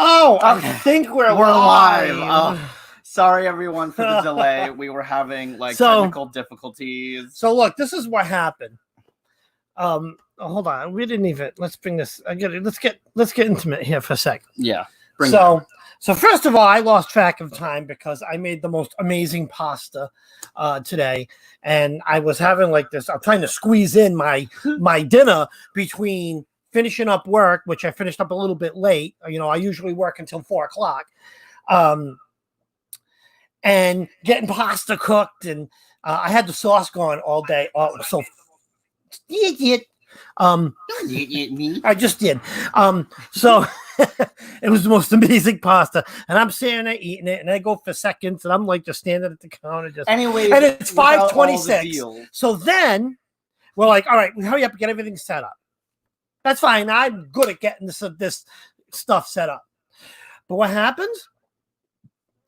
Oh, Okay. I think we're live. live. Sorry, everyone, for the delay. We were having technical difficulties. So look, this is what happened. Hold on. We didn't even. Let's bring this. Let's get intimate here for a second. Yeah. So first of all, I lost track of time because I made the most amazing pasta today, and I was having this. I'm trying to squeeze in my dinner between finishing up work, which I finished up a little bit late. I usually work until 4:00, and getting pasta cooked, and I had the sauce going all day. Oh, so idiot. I just did. So it was the most amazing pasta, and I'm sitting there eating it, and I go for seconds, and I'm just standing at the counter, Anyway, and it's 5:26. So then we're like, all right, we hurry up and get everything set up. That's fine. I'm good at getting this stuff set up. But what happens?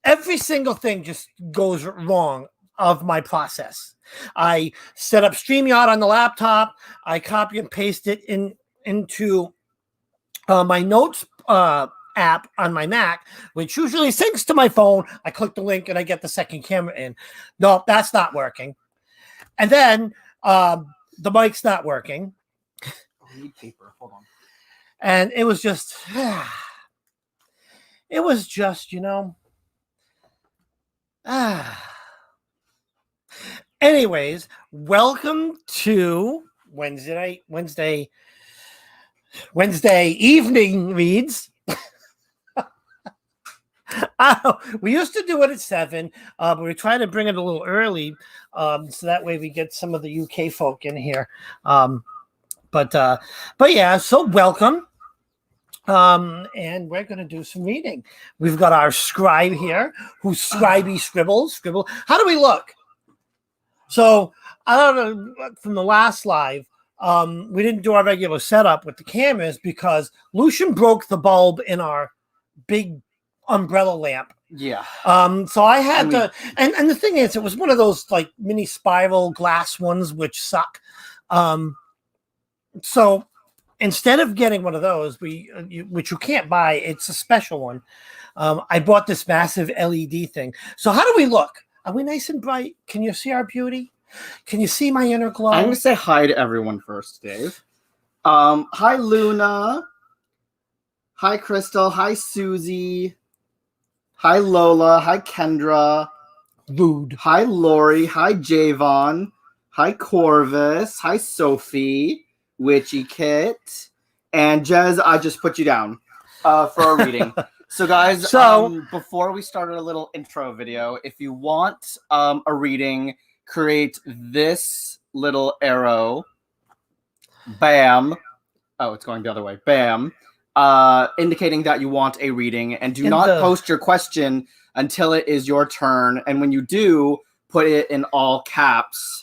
Every single thing just goes wrong of my process. I set up StreamYard on the laptop. I copy and paste it into my notes app on my Mac, which usually syncs to my phone. I click the link and I get the second camera in. No, that's not working. And then the mic's not working. I need paper. Hold on. And it was just, Anyways, welcome to Wednesday evening reads. We used to do it at 7, but we're trying to bring it a little early, so that way we get some of the UK folk in here. But yeah, so welcome. And we're going to do some reading. We've got our scribe here who's scribey scribble. How do we look? So I don't know, from the last live, we didn't do our regular setup with the cameras because Lucian broke the bulb in our big umbrella lamp. Yeah. So I had to, and the thing is, it was one of those mini spiral glass ones, which suck. So instead of getting one of those, which you can't buy, it's a special one. I bought this massive LED thing. So how do we look? Are we nice and bright? Can you see our beauty? Can you see my inner glow? I'm going to say hi to everyone first, Dave. Hi, Luna. Hi, Crystal. Hi, Susie. Hi, Lola. Hi, Kendra. Rude. Hi, Lori. Hi, Javon. Hi, Corvus. Hi, Sophie. Witchy Kit. And Jez, I just put you down for our reading. So, guys, before we start a little intro video, if you want a reading, create this little arrow. Bam. Oh, it's going the other way. Bam. Indicating that you want a reading. And do not post your question until it is your turn. And when you do, put it in all caps.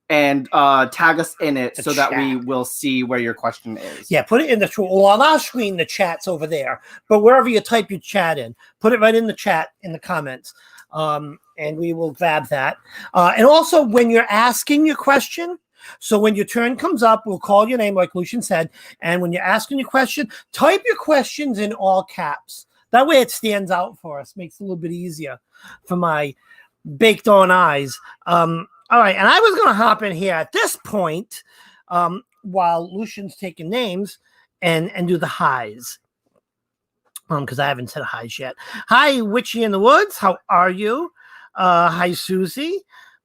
And tag us in it so that we will see where your question is. Yeah, put it in the chat. Well, on our screen, the chat's over there. But wherever you type your chat in, put it right in the chat in the comments. And we will grab that. And also, when you're asking your question, so when your turn comes up, we'll call your name, like Lucian said. And when you're asking your question, type your questions in all caps. That way it stands out for us. Makes it a little bit easier for my baked on eyes. All right, and I was going to hop in here at this point while Lucian's taking names and do the highs because I haven't said highs yet. Hi, Witchy in the Woods. How are you? Hi, Susie.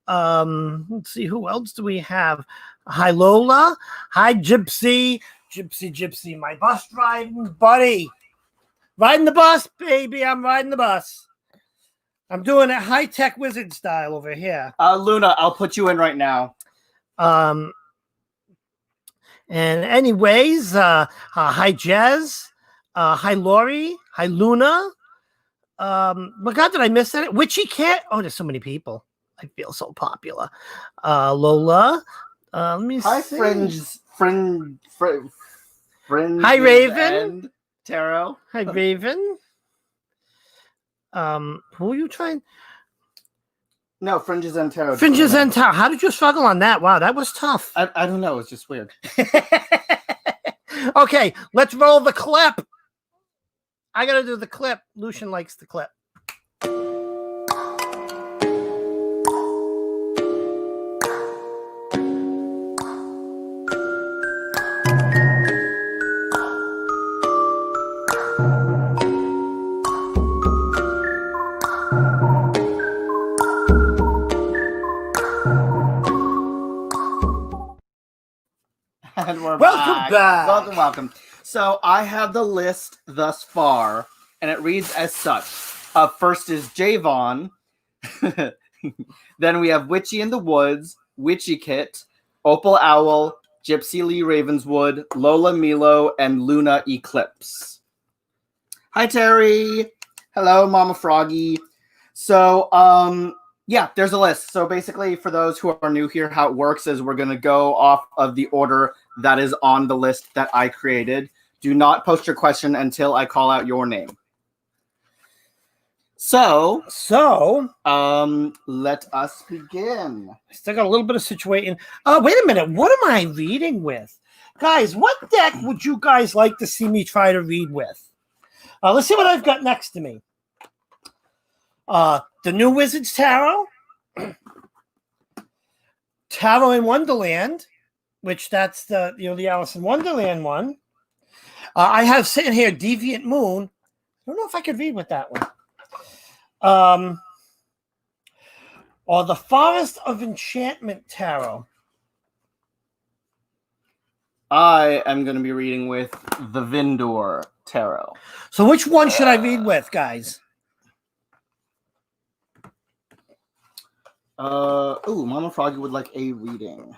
Let's see, who else do we have? Hi, Lola. Hi, Gypsy. Gypsy, my bus driving buddy. Riding the bus, baby. I'm riding the bus. I'm doing it high-tech wizard style over here. Luna, I'll put you in right now. And anyways, hi, Jez. Hi, Lori. Hi, Luna. My God, did I miss that? Witchy Cat. Oh, there's so many people. I feel so popular. Lola. Let me hi, see. Fringe. Hi, Raven. And Tarot. Hi, Raven. Who are you trying? No, Fringes and Tarot. Fringes and Tarot. How did you struggle on that? Wow, that was tough. I don't know. It's just weird. Okay, let's roll the clip. I gotta do the clip. Lucian likes the clip. And we're Welcome back. Welcome. So I have the list thus far, and it reads as such. First is Javon. Then we have Witchy in the Woods, Witchy Kit, Opal Owl, Gypsy Lee Ravenswood, Lola Milo, and Luna Eclipse. Hi, Terry. Hello, Mama Froggy. So, yeah, there's a list. So basically, for those who are new here, how it works is we're going to go off of the order that is on the list that I created. Do not post your question until I call out your name. So, let us begin. I still got a little bit of situating. Wait a minute. What am I reading with? Guys, what deck would you guys like to see me try to read with? Let's see what I've got next to me. The New Wizards Tarot. Tarot in Wonderland, which that's the Alice in Wonderland one. I have sitting here Deviant Moon. I don't know if I could read with that one. Or the Forest of Enchantment Tarot. I am going to be reading with the Vindor Tarot. So which one should I read with, guys? Mama Froggy would like a reading.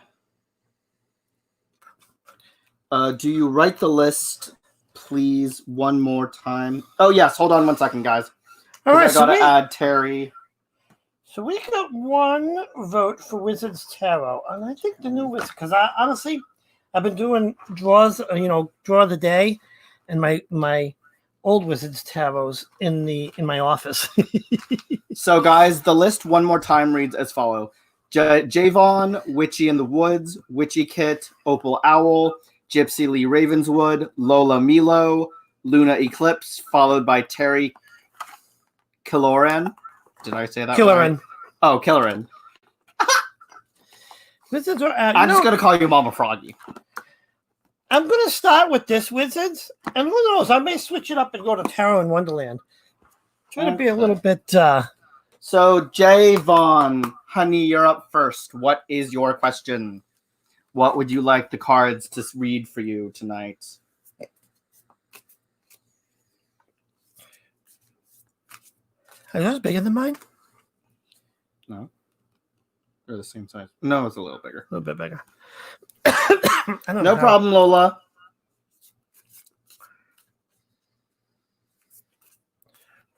Do you write the list, please, one more time? Oh, yes. Hold on 1 second, guys. All right, I gotta add Terry. So we got one vote for Wizards Tarot, and I think the new Wizard, because honestly, I've been doing draws, draw of the day, and my old Wizards Tarots in my office. So, guys, the list one more time reads as follows: Javon, Witchy in the Woods, Witchy Kit, Opal Owl, Gypsy Lee Ravenswood, Lola Milo, Luna Eclipse, followed by Terry Killoran. Did I say that Killoran. Right? Oh, Killoran. Wizards are I'm just going to call you Mama Froggy. I'm going to start with this Wizards, and who knows, I may switch it up and go to Tarot in Wonderland. Try to be a little bit... So, Javon, honey, you're up first. What is your question? What would you like the cards to read for you tonight? Are yours bigger than mine? No. They're the same size. No, it's a little bigger. A little bit bigger. No problem, Lola.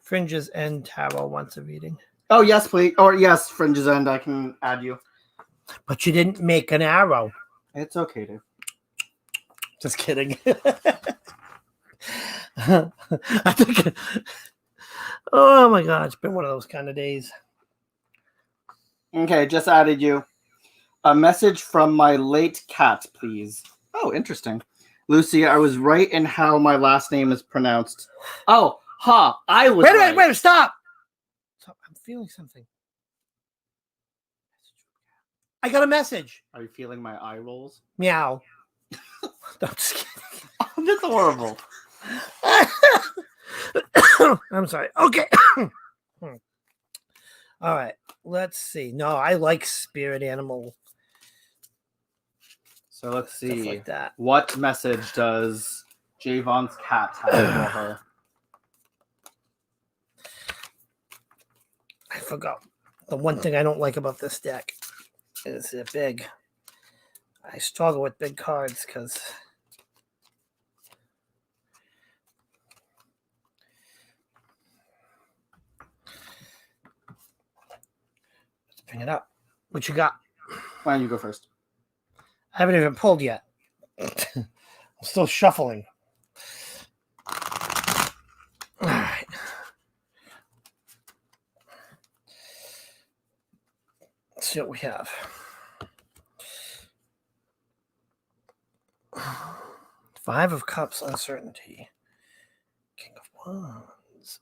Fringes End Tarot wants a reading. Oh, yes, please. Or, yes, Fringes End. I can add you. But you didn't make an arrow. It's okay, Dave. Just kidding. I think... Oh, my God. It's been one of those kind of days. Okay, just added you. A message from my late cat, please. Oh, interesting. Lucy, I was right in how my last name is pronounced. Oh, I was right. Wait, stop. I'm feeling something. I got a message. Are you feeling my eye rolls? Meow. No, I'm just kidding. Oh, that's horrible. I'm sorry. Okay. All right. Let's see. No, I like spirit animal. So let's see. Stuff like that. What message does Javon's cat have for her? I forgot. The one thing I don't like about this deck is they're big. I struggle with big cards because... Let's bring it up. What you got? Why don't you go first? I haven't even pulled yet. I'm still shuffling. All right. Let's see what we have. Five of Cups, uncertainty. King of Wands.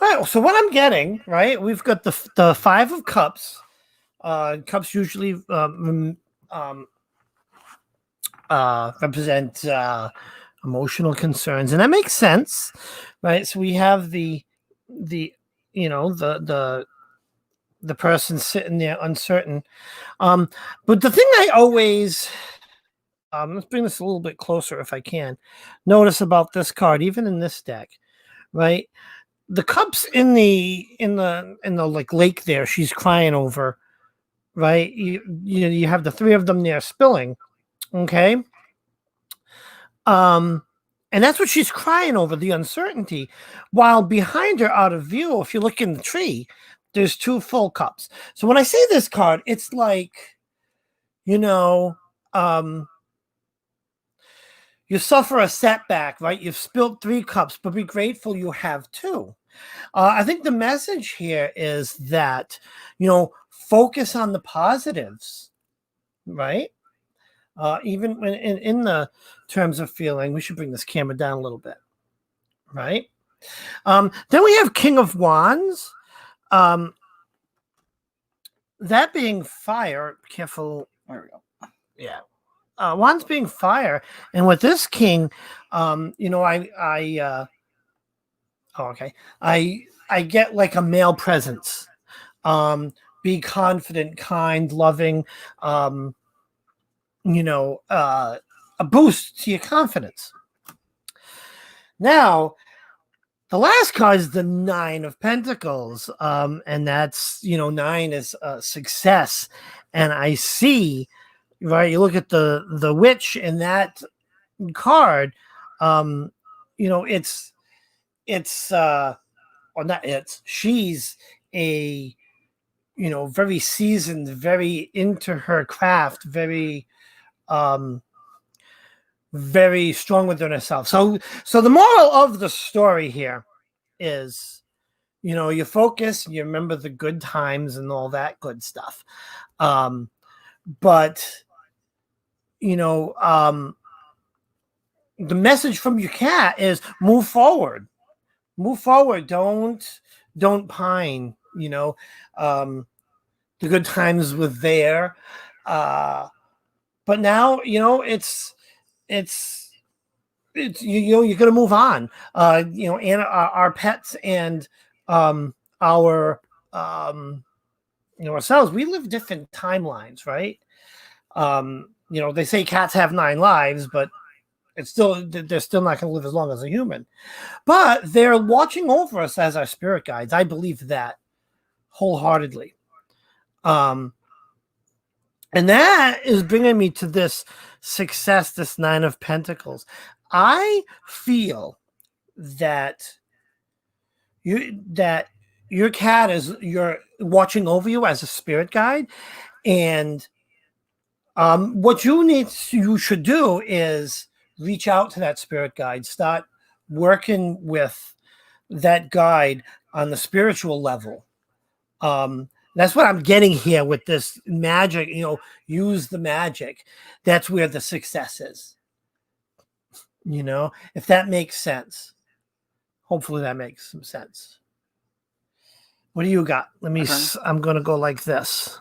All right, so what I'm getting, right? We've got the Five of Cups. Cups usually represent emotional concerns, and that makes sense, right? So we have the the person sitting there uncertain. But the thing I always let's bring this a little bit closer if I can. Notice about this card, even in this deck, right? The cups in the like lake there, she's crying over, right? You have the three of them there spilling, okay? And that's what she's crying over, the uncertainty. While behind her, out of view, if you look in the tree, there's two full cups. So when I say this card, it's like, you suffer a setback, right? You've spilled three cups, but be grateful you have two. I think the message here is that, focus on the positives, right? Even when in the terms of feeling, we should bring this camera down a little bit, right? Then we have King of Wands. That being fire, careful. There we go. Yeah. Wands being fire. And with this king, I get like a male presence. Be confident, kind, loving, a boost to your confidence. Now, the last card is the Nine of Pentacles. And that's, 9 is success. And I see, right, you look at the witch in that card, she's a very seasoned, very into her craft, very very strong within herself. So the moral of the story here is, you focus, you remember the good times and all that good stuff. But the message from your cat is move forward. Don't pine. The good times were there, but now it's you're gonna move on. And our pets and our ourselves, we live different timelines, right? They say cats have 9 lives, but they're still not going to live as long as a human. But they're watching over us as our spirit guides. I believe that wholeheartedly. And that is bringing me to this success, this Nine of Pentacles. I feel that your cat you're watching over you as a spirit guide, and what you should do is reach out to that spirit guide, start working with that guide on the spiritual level. That's what I'm getting here with this magic, use the magic. That's where the success is. If that makes sense. Hopefully that makes some sense. What do you got? I'm going to go like this.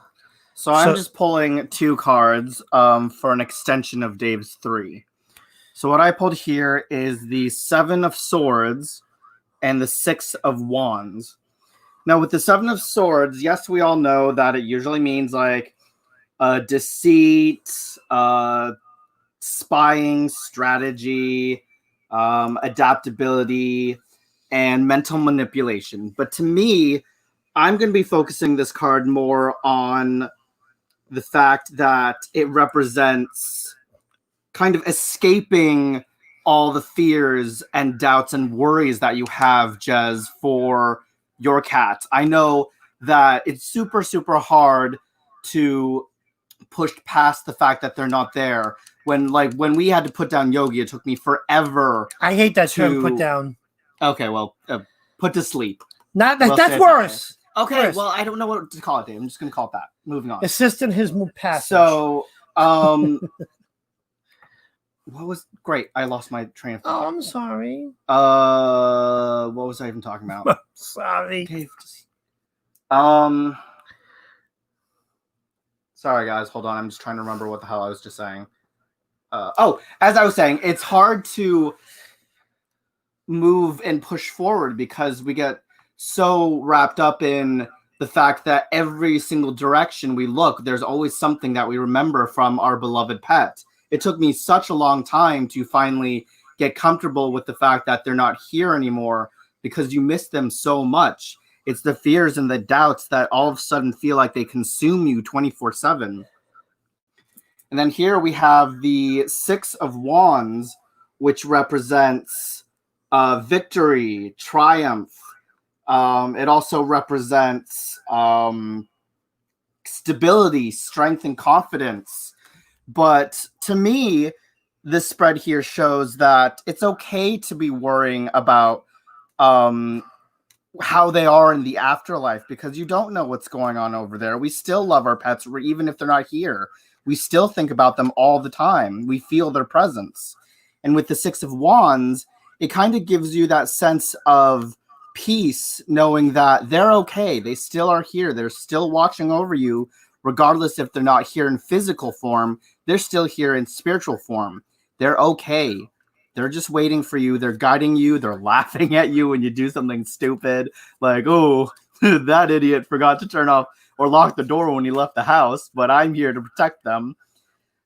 So I'm just pulling 2 cards for an extension of Dave's 3. So what I pulled here is the 7 of Swords and the 6 of Wands. Now with the 7 of Swords, yes, we all know that it usually means like deceit, spying, strategy, adaptability, and mental manipulation. But to me, I'm going to be focusing this card more on the fact that it represents kind of escaping all the fears and doubts and worries that you have, Jez, for your cat. I know that it's super, super hard to pushed past the fact that they're not there. When we had to put down Yogi, it took me forever. I hate that term, put down. Okay, well, put to sleep. Not that. That's worse. Okay, worse. well, I don't know what to call it, Dave. I'm just gonna call it that. Moving on. Assist in his passage. So, what was great? I lost my train of thought. Oh, I'm sorry. What was I even talking about? Sorry. Dave, sorry guys, hold on. I'm just trying to remember what the hell I was just saying. As I was saying, it's hard to move and push forward because we get so wrapped up in the fact that every single direction we look, there's always something that we remember from our beloved pet. It took me such a long time to finally get comfortable with the fact that they're not here anymore because you miss them so much. It's the fears and the doubts that all of a sudden feel like they consume you 24/7. And then here we have the Six of Wands, which represents victory, triumph. It also represents stability, strength, and confidence. But to me, this spread here shows that it's okay to be worrying about how they are in the afterlife because you don't know what's going on over there. We still love our pets, even if they're not here. We still think about them all the time. We feel their presence. And with the Six of Wands, it kind of gives you that sense of peace, knowing that they're okay. They still are here. They're still watching over you, regardless if they're not here in physical form. They're still here in spiritual form. They're okay. They're just waiting for you. They're guiding you. They're laughing at you when you do something stupid. Like, oh, that idiot forgot to turn off or lock the door when he left the house, but I'm here to protect them.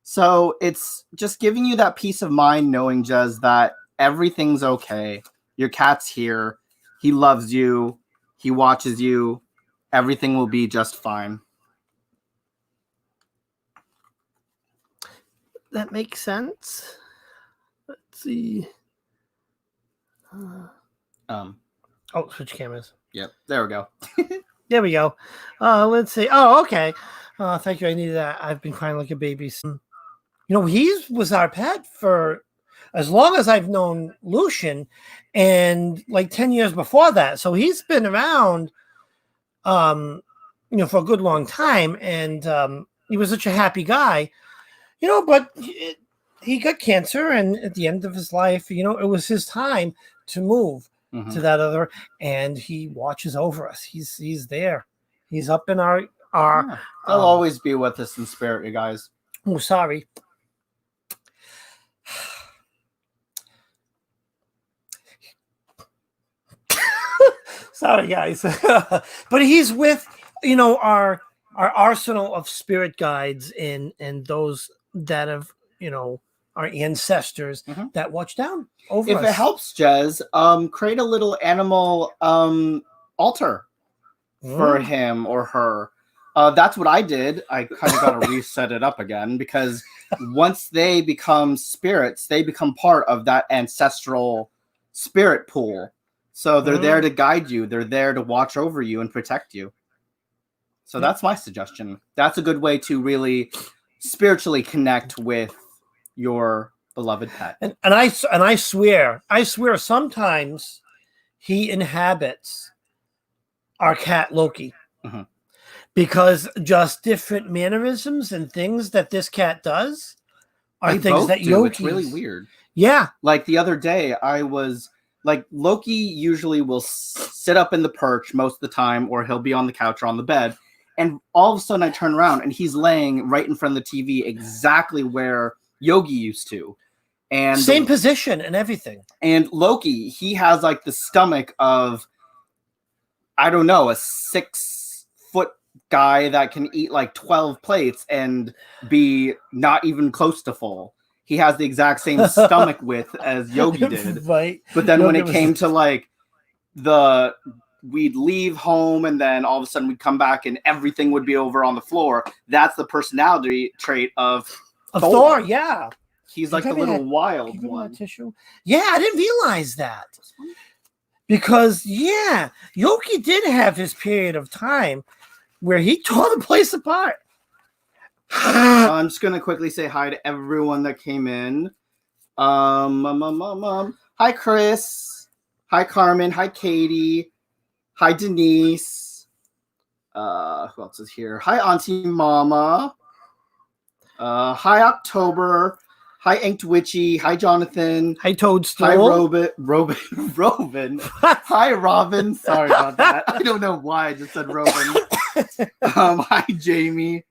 So it's just giving you that peace of mind knowing, Jez, that everything's okay. Your cat's here. He loves you. He watches you. Everything will be just fine. That makes sense. Let's see. Switch cameras. Yep, there we go. There we go. Let's see. Oh, okay. Thank you. I needed that. I've been crying like a baby. You know, he was our pet for as long as I've known Lucian, and like 10 years before that. So he's been around, for a good long time. And he was such a happy guy, but he got cancer. And at the end of his life, it was his time to move to that other, and he watches over us. He's there. He's up in our. They'll always be with us in spirit, you guys. Oh, sorry. Sorry, guys. But he's with, our arsenal of spirit guides and those that have, our ancestors that watch down over us. If it helps, Jez, create a little animal altar for him or her. That's what I did. I kind of got to reset it up again because once they become spirits, they become part of that ancestral spirit pool. So they're there to guide you. They're there to watch over you and protect you. So that's my suggestion. That's a good way to really spiritually connect with your beloved pet. And I swear sometimes he inhabits our cat Loki. Because just different mannerisms and things that this cat does are things that Yogi. It's really weird. Yeah. Like the other day, I was like, Loki usually will sit up in the perch most of the time, or he'll be on the couch or on the bed. And all of a sudden I turn around and he's laying right in front of the TV, exactly where Yogi used to. And same position and everything. And Loki, he has like the stomach of, I don't know, a 6-foot guy that can eat like 12 plates and be not even close to full. He has the exact same stomach width as Yogi did. Right. But then when it came to like we'd leave home and then all of a sudden we'd come back and everything would be over on the floor. That's the personality trait of Thor. Yeah. He's like the little wild one. Tissue. Yeah, I didn't realize that. Because, Yogi did have his period of time where he tore the place apart. I'm just gonna quickly say hi to everyone that came in. Hi Chris. Hi Carmen. Hi Katie. Hi Denise. Who else is here? Hi Auntie Mama. Hi October. Hi Inked Witchy. Hi Jonathan. Hi, Toadstool. Hi Robin. Hi Robin. Sorry about that. I don't know why I just said Robin. Hi Jamie.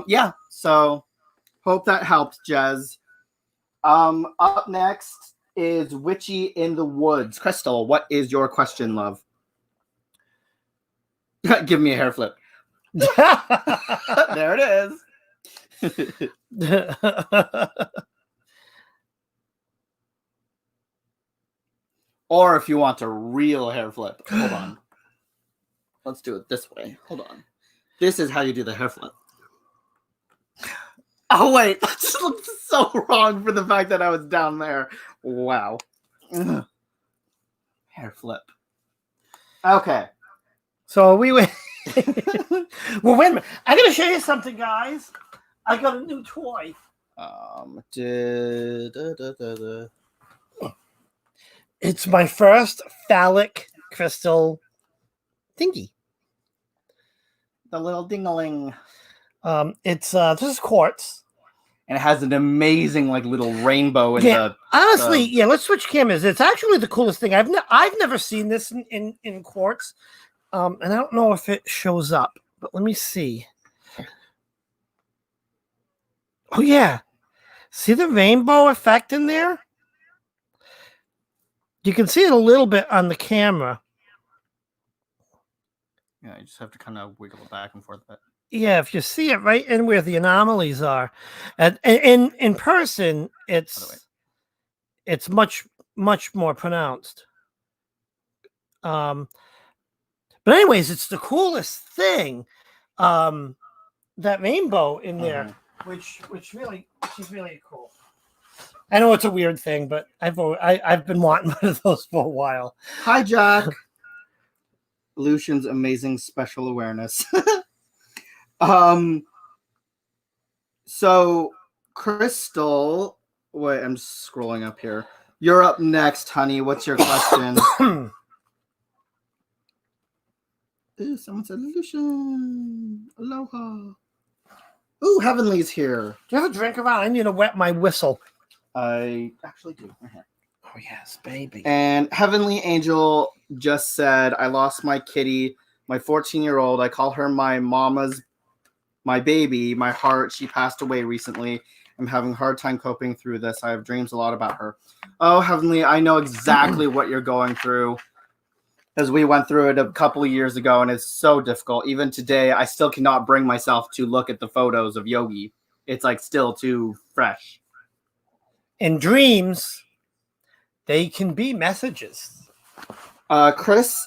Yeah, so hope that helped, Jez. Up next is Witchy in the Woods. Crystal, what is your question, love? Give me a hair flip. There it is. Or if you want a real hair flip, hold on. Let's do it this way. Hold on. This is how you do the hair flip. Oh, wait. That just looked so wrong for the fact that I was down there. Wow. Ugh. Hair flip. Okay. So we went. Well, wait a minute. I gotta show you something, guys. I got a new toy. It's my first phallic crystal thingy. The little ding-a-ling. It's this is quartz. And it has an amazing like little rainbow in Yeah, the honestly, yeah. Let's switch cameras. It's actually the coolest thing. I've never seen this in quartz, and I don't know if it shows up. But let me see. Oh yeah, see the rainbow effect in there? You can see it a little bit on the camera. Yeah, you just have to kind of wiggle it back and forth a bit. Yeah, if you see it right in where the anomalies are, and in person, it's much more pronounced. But anyways, it's the coolest thing. That rainbow in there, which really is really cool. I know it's a weird thing, but I've been wanting one of those for a while. Hi, Jack. Lucian's amazing special awareness. So Crystal, wait, I'm scrolling up here. You're up next, honey. What's your question? Ooh, someone said Lucian. Aloha. Ooh, Heavenly's here. Do you have a drink around? I need to wet my whistle. I actually do. Right here. Oh yes, baby. And Heavenly Angel just said, I lost my kitty, my 14-year-old. I call her my baby, my heart. She passed away recently. I'm having a hard time coping through this. I have dreams a lot about her. Oh, Heavenly, I know exactly what you're going through, as we went through it a couple of years ago, and it's so difficult. Even today, I still cannot bring myself to look at the photos of Yogi. It's like still too fresh. In dreams, they can be messages. Chris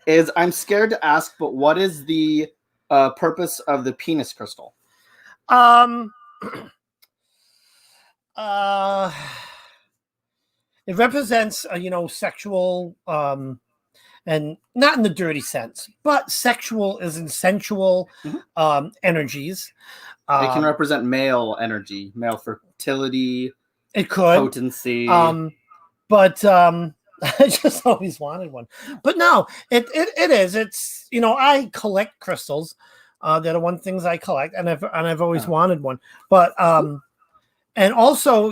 is, I'm scared to ask, but what is the purpose of the penis crystal? It represents, sexual, and not in the dirty sense, but sexual is in sensual energies. It can represent male energy, male fertility. It could potency. But I just always wanted one. But no, it is. It's I collect crystals. They're the one things I collect, and I've always wanted one. But and also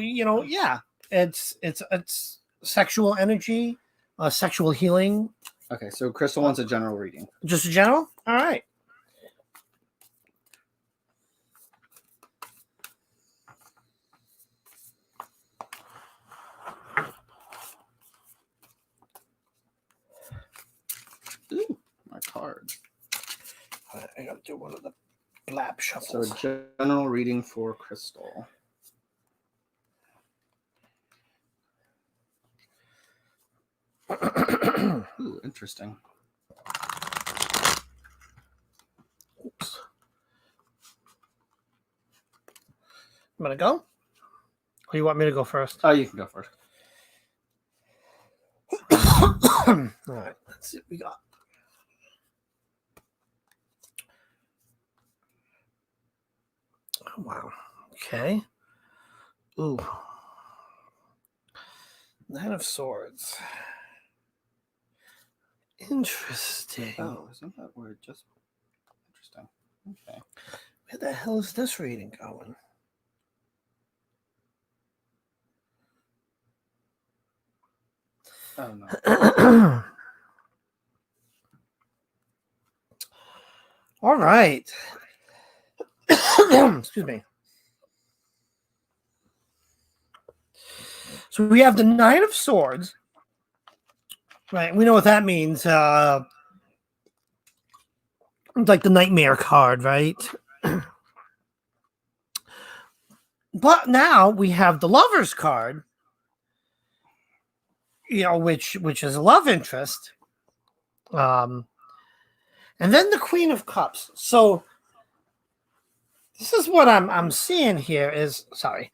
it's sexual energy, sexual healing. Okay, so Crystal wants a general reading. Just a general? All right. Ooh, my card. I gotta do one of the blab shuffles. So general reading for Crystal. Ooh, interesting. Oops. I'm gonna go? Or you want me to go first? Oh, you can go first. All right, let's see what we got. Oh, wow. Okay. Ooh. Nine of Swords. Interesting. Oh, isn't that word just interesting? Okay. Where the hell is this reading going? Oh no. All right. Excuse me. So we have the Nine of Swords. Right. We know what that means. It's like the Nightmare card, right? But now we have the Lovers card, which is a love interest. And then the Queen of Cups. So this is what I'm seeing here is sorry.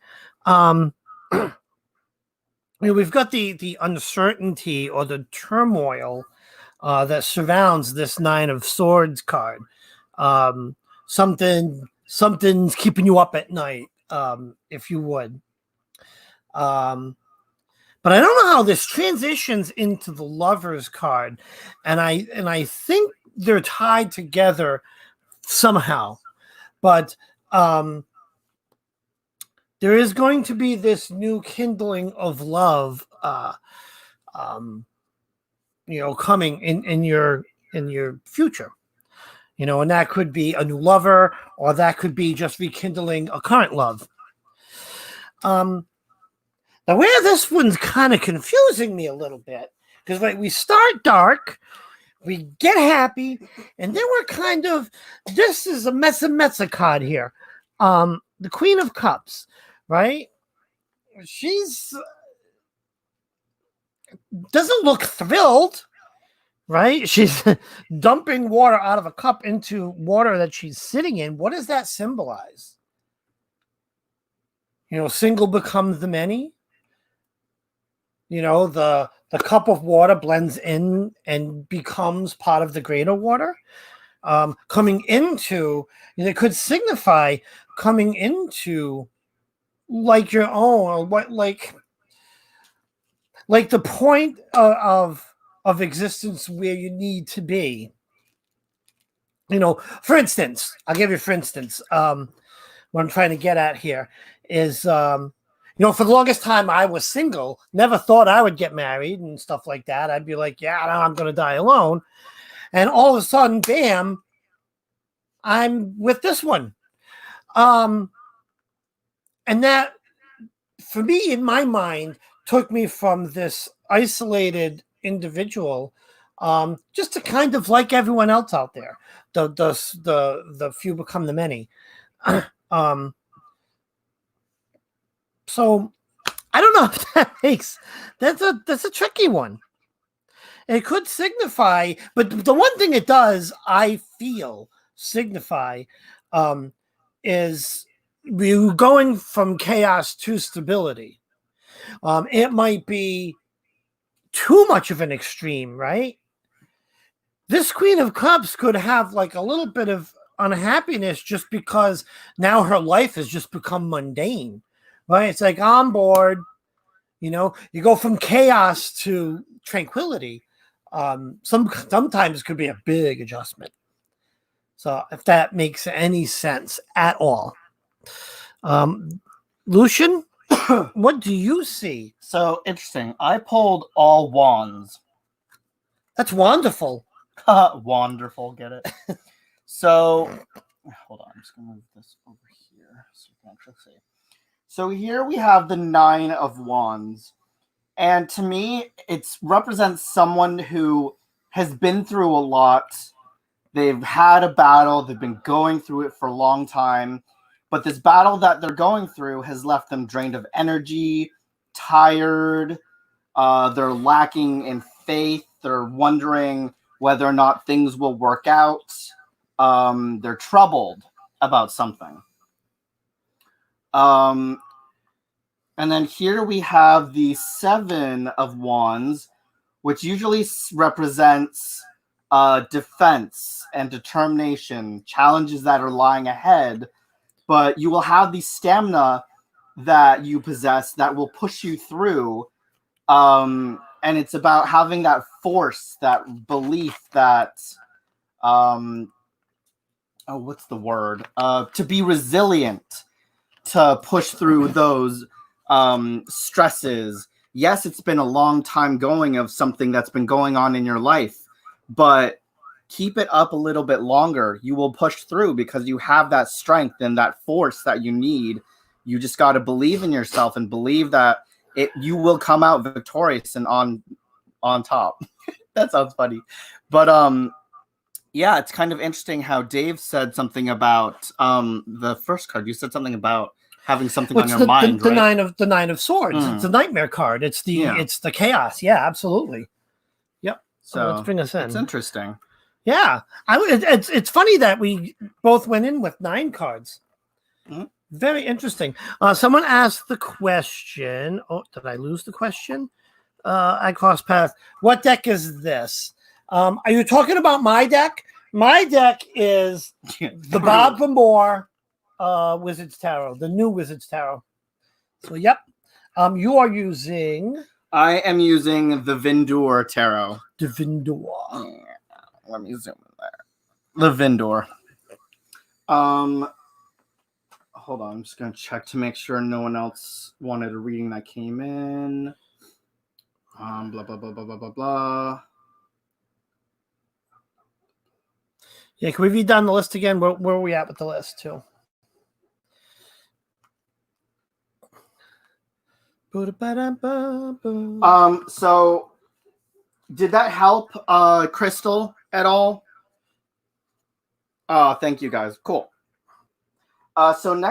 We've got the uncertainty or the turmoil that surrounds this Nine of Swords card. Something's keeping you up at night, if you would. But I don't know how this transitions into the Lovers card, and I think they're tied together somehow. But there is going to be this new kindling of love, coming in your future, and that could be a new lover, or that could be just rekindling a current love. Now, where this one's kind of confusing me a little bit, because we start dark, we get happy, and then we're kind of, this is a messa card here. The Queen of Cups, right? She's doesn't look thrilled, right? She's dumping water out of a cup into water that she's sitting in. What does that symbolize? Single becomes the many. The cup of water blends in and becomes part of the greater water. Coming into, it could signify coming into like your own, or what, like the point of existence where you need to be. For instance, I'll give you, for instance, what I'm trying to get at here is, for the longest time I was single, never thought I would get married and stuff like that. I'd be like, yeah, I'm going to die alone. And all of a sudden, bam, I'm with this one. And that, for me, in my mind, took me from this isolated individual, just to kind of like everyone else out there. The few become the many. So I don't know if that makes that's a tricky one. It could signify, but the one thing it does, I feel, signify, is you going from chaos to stability. It might be too much of an extreme, right? This Queen of Cups could have like a little bit of unhappiness just because now her life has just become mundane, right? It's like, I'm bored. You go from chaos to tranquility. Sometimes it could be a big adjustment. So if that makes any sense at all. Lucian, what do you see? So interesting. I pulled all wands. That's wonderful. Wonderful, get it? So, hold on. I'm just going to move this over here so you can actually see. So here we have the Nine of Wands. And to me, it represents someone who has been through a lot. They've had a battle. They've been going through it for a long time. But this battle that they're going through has left them drained of energy, tired. They're lacking in faith. They're wondering whether or not things will work out. They're troubled about something. And then here we have the Seven of Wands, which usually represents defense and determination, challenges that are lying ahead. but you will have the stamina that you possess that will push you through. And it's about having that force, that belief that, what's the word? To be resilient, to push through those stresses. Yes, it's been a long time going of something that's been going on in your life, but keep it up a little bit longer. You will push through because you have that strength and that force that you need. You just got to believe in yourself and believe that you will come out victorious and on top. That sounds funny. But yeah, it's kind of interesting how Dave said something about the first card. You said something about having something on your mind, the right? the nine of swords. It's a nightmare card. It's the chaos. Yeah, absolutely. Yep. So let's bring us in. It's interesting. Yeah, it's funny that we both went in with 9 cards. Mm-hmm. Very interesting. Someone asked the question. Oh, did I lose the question? I crossed paths. What deck is this? Are you talking about my deck? My deck is the Bob Vamore Wizards Tarot, the new Wizards Tarot. So, yep. You are using. I am using the Vindor Tarot. The Vindor. Yeah. Let me zoom in there. The Vindor. Hold on. I'm just gonna check to make sure no one else wanted a reading that came in. Blah blah blah blah blah blah blah. Yeah, can we read down the list again? Where are we at with the list too? So did that help Crystal at all? Thank you guys. Cool. So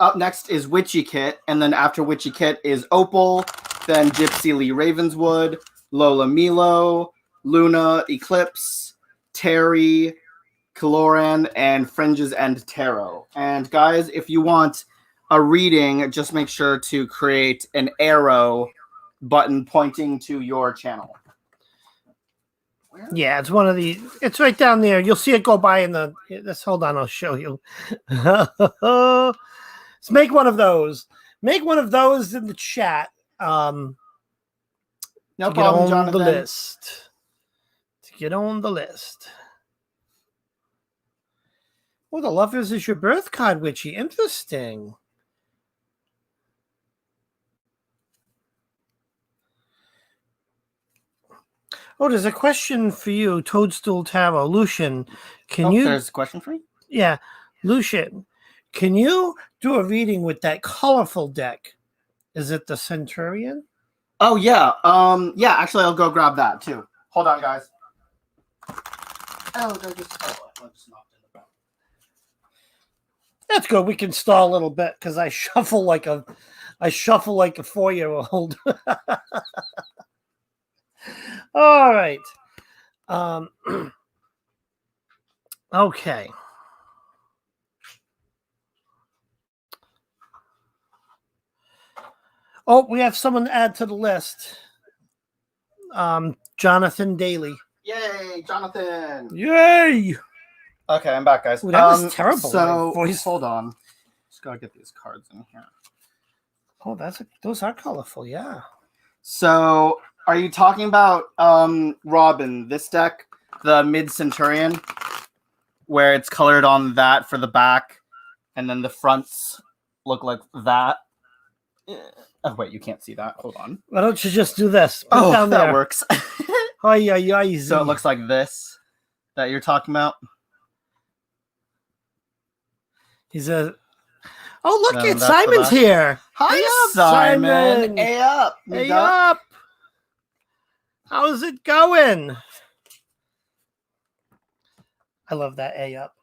up next is Witchy Kit, and then after Witchy Kit is Opal, then Gypsy Lee Ravenswood, Lola Milo, Luna Eclipse, Terry, Kaloran, and Fringes and Tarot. And guys, if you want a reading, just make sure to create an arrow button pointing to your channel. Yeah, it's one of the. It's right down there. You'll see it go by in the. Let's hold on. I'll show you. Let's make one of those. Make one of those in the chat. No to problem, get on Jonathan. the list. To get on the list. Oh, the Lovers is your birth card, Witchy. Interesting. Oh, there's a question for you, Toadstool Tarot. Lucian, can you... There's a question for you? Yeah. Lucian, can you do a reading with that colorful deck? Is it the Centurion? Oh, yeah. Yeah, actually, I'll go grab that, too. Hold on, guys. That's good. We can stall a little bit because I shuffle like a 4-year-old. All right. Okay. Oh, we have someone to add to the list. Jonathan Daly. Yay, Jonathan. Yay. Okay, I'm back, guys. Ooh, that was terrible. So, hold on. Just gotta get these cards in here. Oh, those are colorful, yeah. So, are you talking about Robin, this deck, the Mid Centurion, where it's colored on that for the back, and then the fronts look like that? Oh, wait, you can't see that. Hold on. Why don't you just do this? Put down that there. Works. So it looks like this that you're talking about. Oh, look, No, it's that's Simon's here. Hi, Hey up, Simon. Hey up. Hey up. How's it going? I love that A up.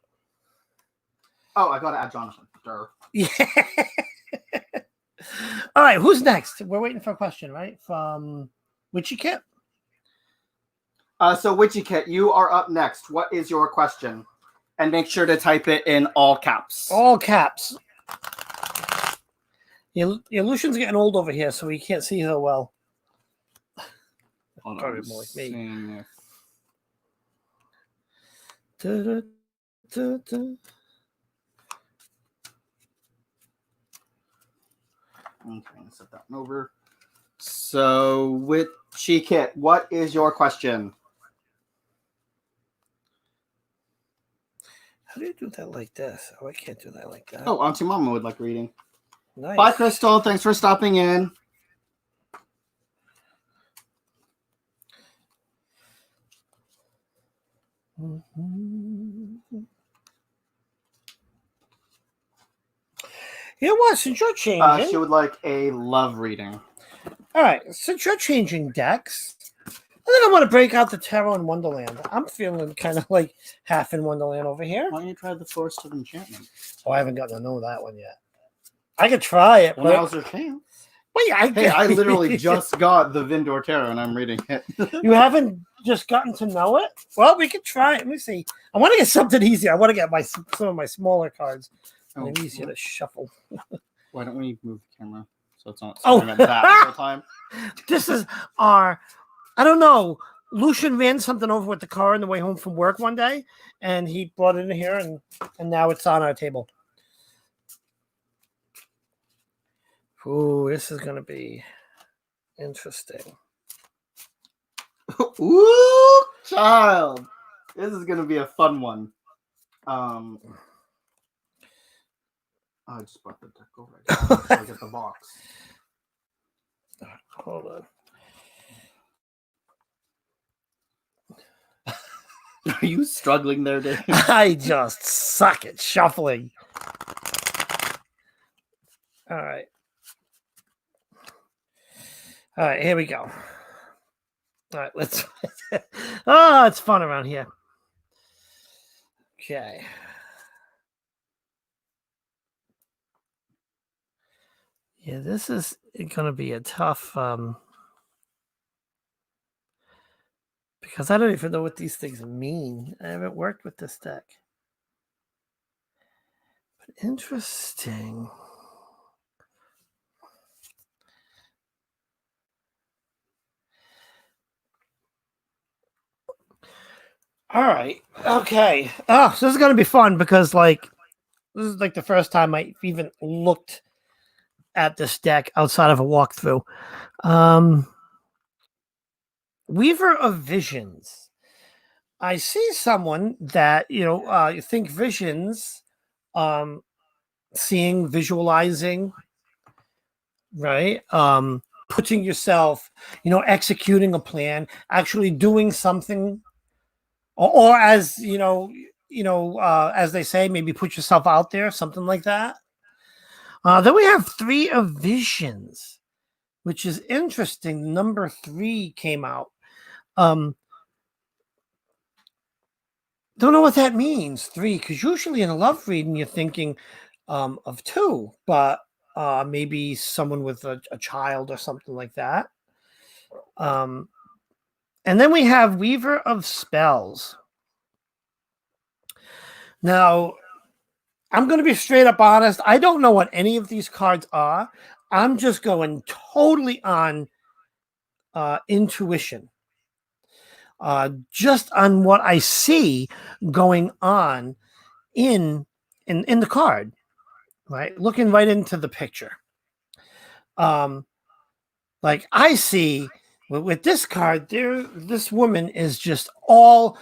Oh, I gotta add Jonathan. Durr. Yeah. All right, who's next? We're waiting for a question, right? From Witchy Kit. So Witchy Kit, you are up next. What is your question? And make sure to type it in all caps. All caps. Your Lucian's getting old over here, so he can't see so well. Hold Sorry, on, more like me. seeing if... Okay, set that one over. So, Witchy Kit, what is your question? How do you do that like this? Oh, I can't do that like that. Oh, Auntie Mama would like reading. Nice. Bye, Crystal. Thanks for stopping in. You know what? Since you're changing, She would like a love reading. all right. Since you're changing decks, I think I want to break out the Tarot in Wonderland. I'm feeling kind of like half in Wonderland over here. Why don't you try the Forest of Enchantment? Oh, I haven't gotten to know that one yet. I could try it, Well, but now's your chance. wait, I literally just got the Vindor Tarot and I'm reading it. You haven't just gotten to know it? Well, we could try it. Let me see. I want to get something easier. I want to get some of my smaller cards. Oh, They're easier to shuffle. why don't we move the camera so it's not Oh. staring at that the whole time? This is our, I don't know. Lucian ran something over with the car on the way home from work one day, and he brought it in here, and now it's on our table. Ooh, this is going to be interesting. Ooh, child. This is going to be a fun one. I just brought the deck over. I get the box. Hold on. Are you struggling there, Dave? I just suck at shuffling. All right. All right, here we go. All right, let's. Oh, it's fun around here. Okay. Yeah, this is going to be a tough because I don't even know what these things mean. I haven't worked with this deck. But interesting. All right. Okay. Oh, so this is going to be fun because this is like the first time I even looked at this deck outside of a walkthrough. Weaver of Visions. I see someone that, you think visions, seeing, visualizing, right? Putting yourself, executing a plan, actually doing something, or as, as they say, maybe put yourself out there, something like that. Then we have Three of Visions, which is interesting. Number 3 came out. Don't know what that means, 3, because usually in a love reading you're thinking of 2, but maybe someone with a child or something like that. And then we have Weaver of Spells. Now, I'm going to be straight up honest. I don't know what any of these cards are. I'm just going totally on intuition. Just on what I see going on in the card, right? Looking right into the picture. Like I see with this card, this woman is just all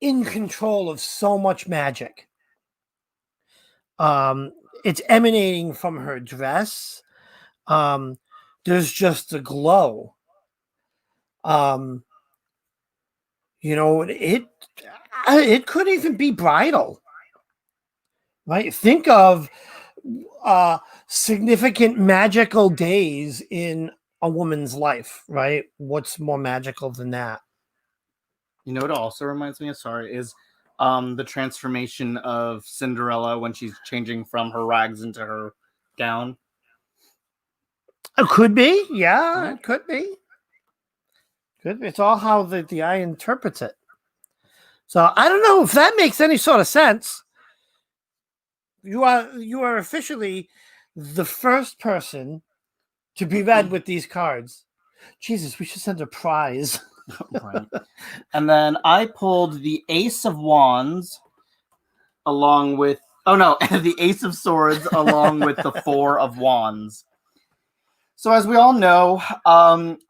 in control of so much magic. It's emanating from her dress. There's just a glow. It could even be bridal, right? Think of significant magical days in a woman's life, right? What's more magical than that? You know what it also reminds me of, is the transformation of Cinderella when she's changing from her rags into her gown. It could be, yeah. It could be. It's all how the eye interprets it. So I don't know if that makes any sort of sense. You are officially the first person to be read with these cards. Jesus, we should send a prize. Right. And then I pulled the Ace of Wands along with the Ace of Swords along with the 4 of Wands. So as we all know,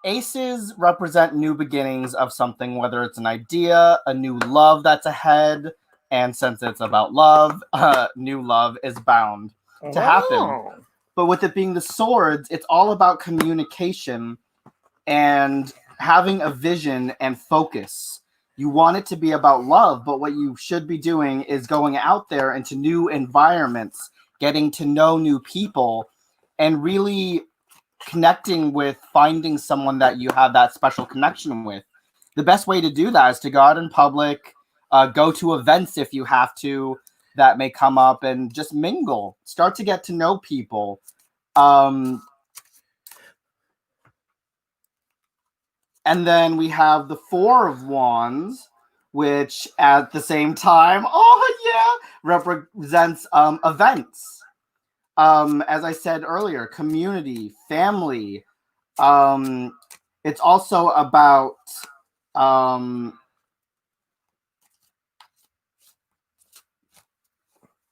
aces represent new beginnings of something, whether it's an idea, a new love that's ahead, and since it's about love, new love is bound to happen. Oh. But with it being the swords, it's all about communication and having a vision and focus. You want it to be about love, but what you should be doing is going out there into new environments, getting to know new people, and really connecting with finding someone that you have that special connection with. The best way to do that is to go out in public, go to events if you have to that may come up, and just mingle. Start to get to know people. And then we have the Four of Wands, which at the same time, represents events. As I said earlier, community, family. It's also about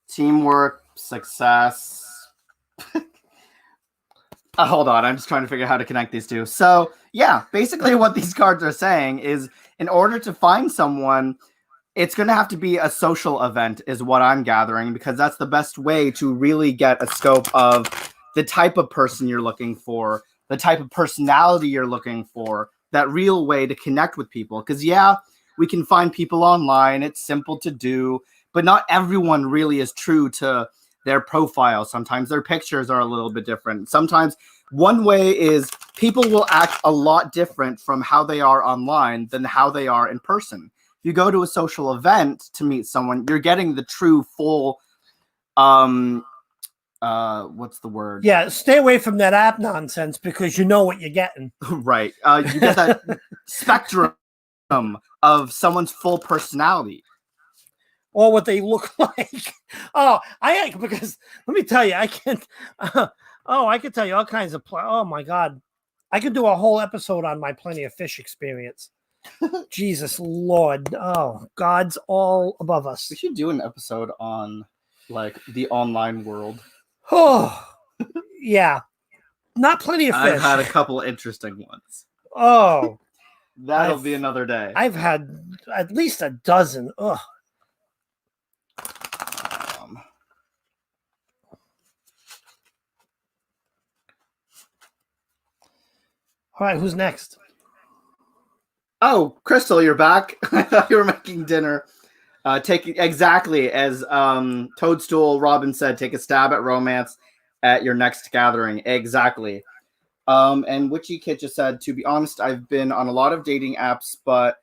teamwork, success. Hold on, I'm just trying to figure out how to connect these two. So, yeah, basically what these cards are saying is in order to find someone, it's going to have to be a social event is what I'm gathering, because that's the best way to really get a scope of the type of person you're looking for, the type of personality you're looking for, that real way to connect with people. Because, yeah, we can find people online. It's simple to do, but not everyone really is true to their profile. Sometimes their pictures are a little bit different. Sometimes one way is people will act a lot different from how they are online than how they are in person. If you go to a social event to meet someone, you're getting the true full what's the word? Yeah, stay away from that app nonsense because you know what you're getting. Right. You get that spectrum of someone's full personality. Or what they look like. Oh, because let me tell you, I can. I can tell you all kinds of. Oh my God, I could do a whole episode on my Plenty of Fish experience. Jesus Lord, oh, God's all above us. We should do an episode on like the online world. Oh, yeah, not Plenty of Fish. I've had a couple interesting ones. Oh, that'll be another day. I've had at least a dozen. Ugh. All right, who's next? Oh, Crystal, you're back. I thought you were making dinner. Take exactly as Toadstool Robin said, take a stab at romance at your next gathering. Exactly. And Witchy Kit just said, to be honest, I've been on a lot of dating apps, but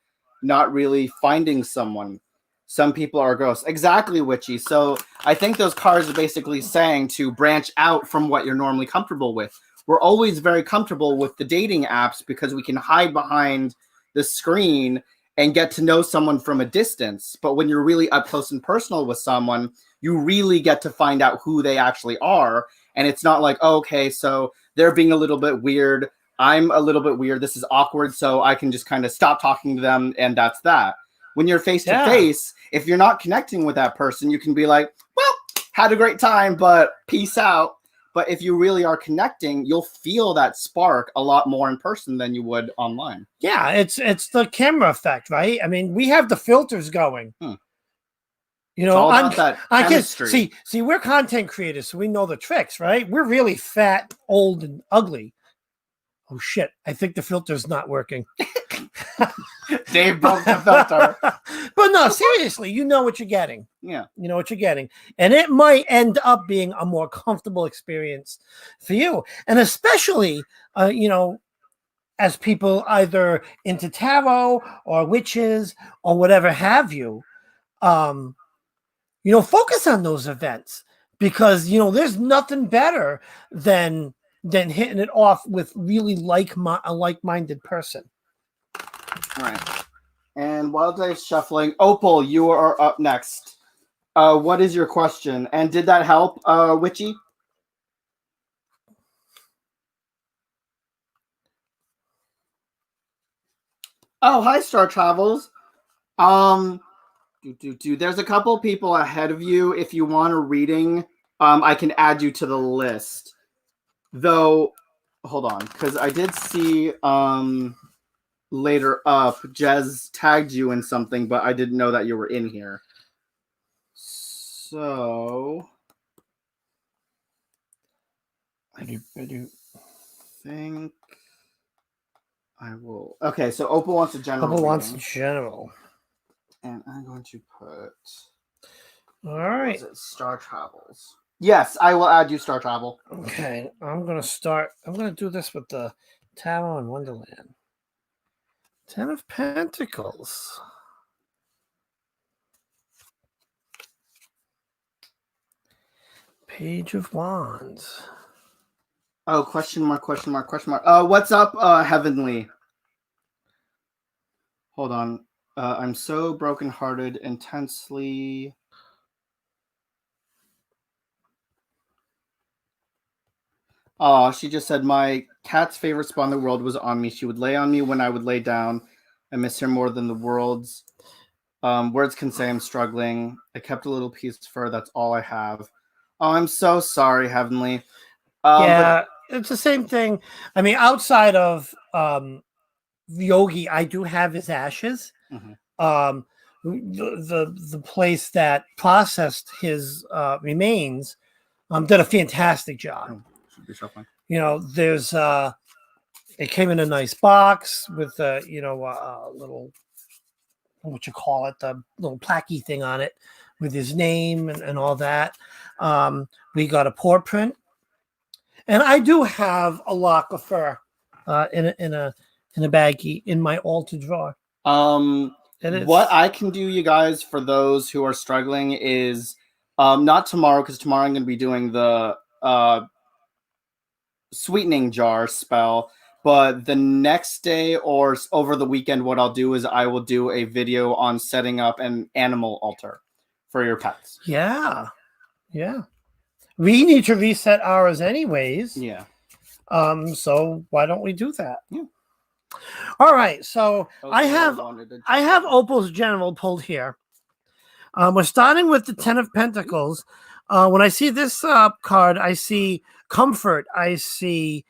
not really finding someone. Some people are gross. Exactly, Witchy. So I think those cards are basically saying to branch out from what you're normally comfortable with. We're always very comfortable with the dating apps because we can hide behind the screen and get to know someone from a distance. But when you're really up close and personal with someone, you really get to find out who they actually are. And it's not like, oh, okay, so they're being a little bit weird. I'm a little bit weird. This is awkward. So I can just kind of stop talking to them. And that's that. When you're face to face, if you're not connecting with that person, you can be like, well, had a great time, but peace out. But if you really are connecting, you'll feel that spark a lot more in person than you would online. Yeah, it's the camera effect, right? I mean, we have the filters going. You know, I can see we're content creators, so we know the tricks, right? We're really fat, old, and ugly. Oh shit! I think the filter's not working. Dave broke the filter. But no, seriously, you know what you're getting. Yeah. You know what you're getting. And it might end up being a more comfortable experience for you. And especially, as people either into tarot or witches or whatever have you, focus on those events because, there's nothing better than hitting it off with really a like-minded person. Right. And while Dave's shuffling, Opal, you are up next. What is your question? And did that help, Witchy? Oh, hi, Star Travels. There's a couple people ahead of you. If you want a reading, I can add you to the list. Though hold on, because I did see later up, Jez tagged you in something, but I didn't know that you were in here. So I think I will. Okay, so Opal wants a general. Opal wants reading, general. and I'm going to put. All right. Was it Star Travels? Yes, I will add you Star Travel. Okay, I'm gonna start. I'm gonna do this with the Tarot in Wonderland. 10 of Pentacles. Page of Wands. Oh, question mark, question mark, question mark. What's up, Heavenly? Hold on. I'm so brokenhearted, intensely. Oh, she just said my cat's favorite spot in the world was on me. She would lay on me when I would lay down. I miss her more than the world's words can say. I'm struggling. I kept a little piece of her. That's all I have. Oh, I'm so sorry, Heavenly. Yeah, it's the same thing. I mean, outside of Yogi, I do have his ashes. Mhm. The place that processed his remains did a fantastic job. Should be shuffling. You know, there's it came in a nice box with a little, what you call it, the little plaquey thing on it with his name and all that. We got a paw print, and I do have a lock of fur in a baggie in my altar drawer. What I can do, you guys, for those who are struggling is not tomorrow, because tomorrow I'm going to be doing the sweetening jar spell, but the next day or over the weekend, what I'll do is I will do a video on setting up an animal altar for your pets. Yeah. We need to reset ours anyways. Yeah. So why don't we do that? Yeah. All right. So I have I Opal's general pulled here. We're starting with the 10 of Pentacles. When I see this card, I see comfort. I see,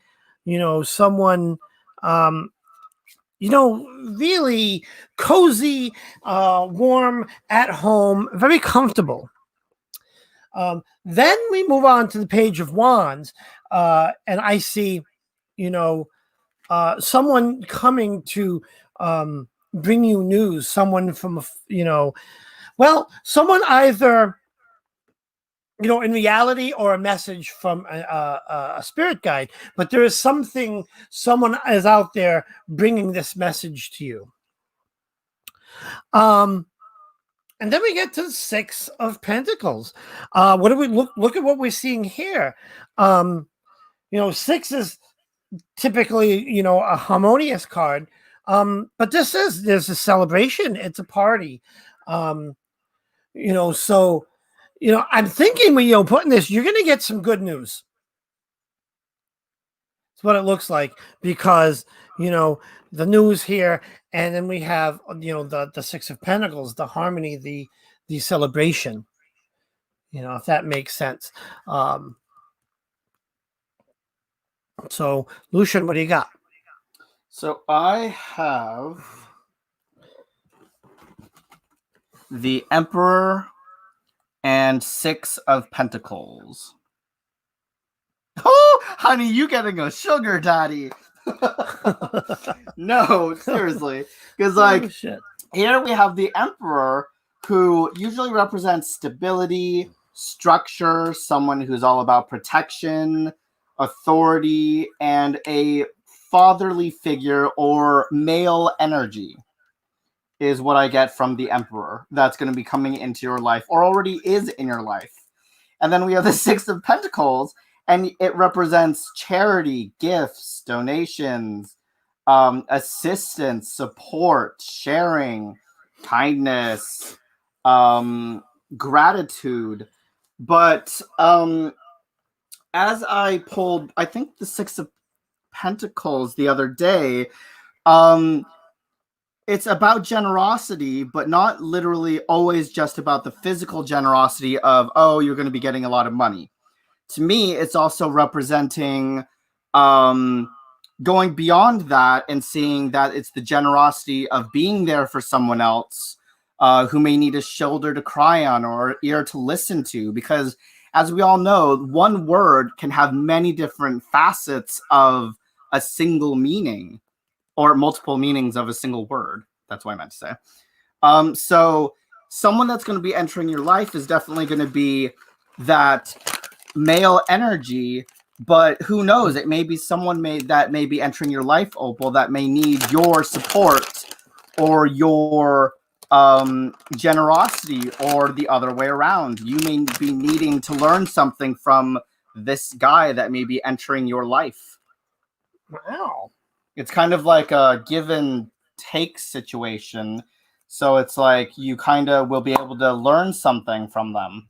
someone, really cozy, warm, at home, very comfortable. Then we move on to the Page of Wands, and I see, someone coming to bring you news. Someone from, someone either, in reality, or a message from a spirit guide. But there is someone is out there bringing this message to you. And then we get to the 6 of Pentacles. What do we look at what we're seeing here? 6 is typically, a harmonious card. But there's a celebration. It's a party. So, I'm thinking when putting this, you're going to get some good news. That's what it looks like, because, the news here, and then we have, the 6 of Pentacles, the harmony, the celebration, if that makes sense. So, Lucian, what do you got? So I have the Emperor and 6 of Pentacles. Oh, honey, you getting a sugar daddy. No, seriously. Because, here we have the Emperor, who usually represents stability, structure, someone who's all about protection, authority, and a fatherly figure or male energy is what I get from the Emperor. That's going to be coming into your life, or already is in your life. And then we have the 6 of Pentacles, and it represents charity, gifts, donations, assistance, support, sharing, kindness, gratitude. But as I pulled, I think, the 6 of Pentacles the other day, it's about generosity, but not literally always just about the physical generosity of, oh, you're going to be getting a lot of money. To me, it's also representing going beyond that and seeing that it's the generosity of being there for someone else who may need a shoulder to cry on or ear to listen to, because as we all know, one word can have many different facets of a single meaning or multiple meanings of a single word. That's what I meant to say. So someone that's going to be entering your life is definitely going to be that male energy, but who knows? It may be someone that may be entering your life, Opal, that may need your support or your generosity, or the other way around. You may be needing to learn something from this guy that may be entering your life. Wow. It's kind of like a give and take situation. So it's like you kind of will be able to learn something from them.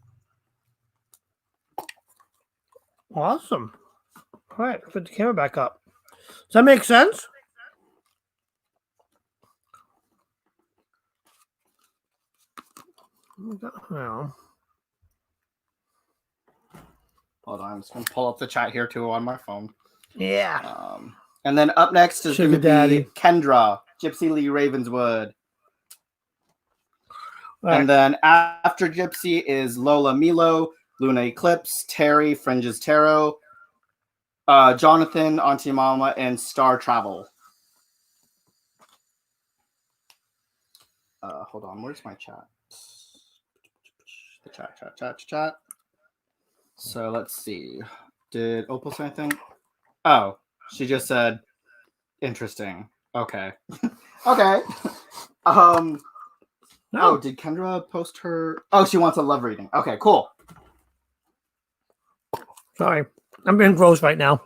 Awesome. All right, put the camera back up. Does that make sense? Well, hold on, I'm just going to pull up the chat here too on my phone. Yeah. And then up next is going to Daddy. be Kendra, Gypsy Lee Ravenswood. Right. And then after Gypsy is Lola Milo, Luna Eclipse, Terry, Fringes Tarot, Jonathan, Auntie Mama, and Star Travel. Hold on, where's my chat? The chat. So let's see. Did Opal say anything? Oh, she just said, interesting. Okay. Okay. No. Oh, did Kendra post her? Oh, she wants a love reading. Okay, cool. Sorry. I'm being gross right now.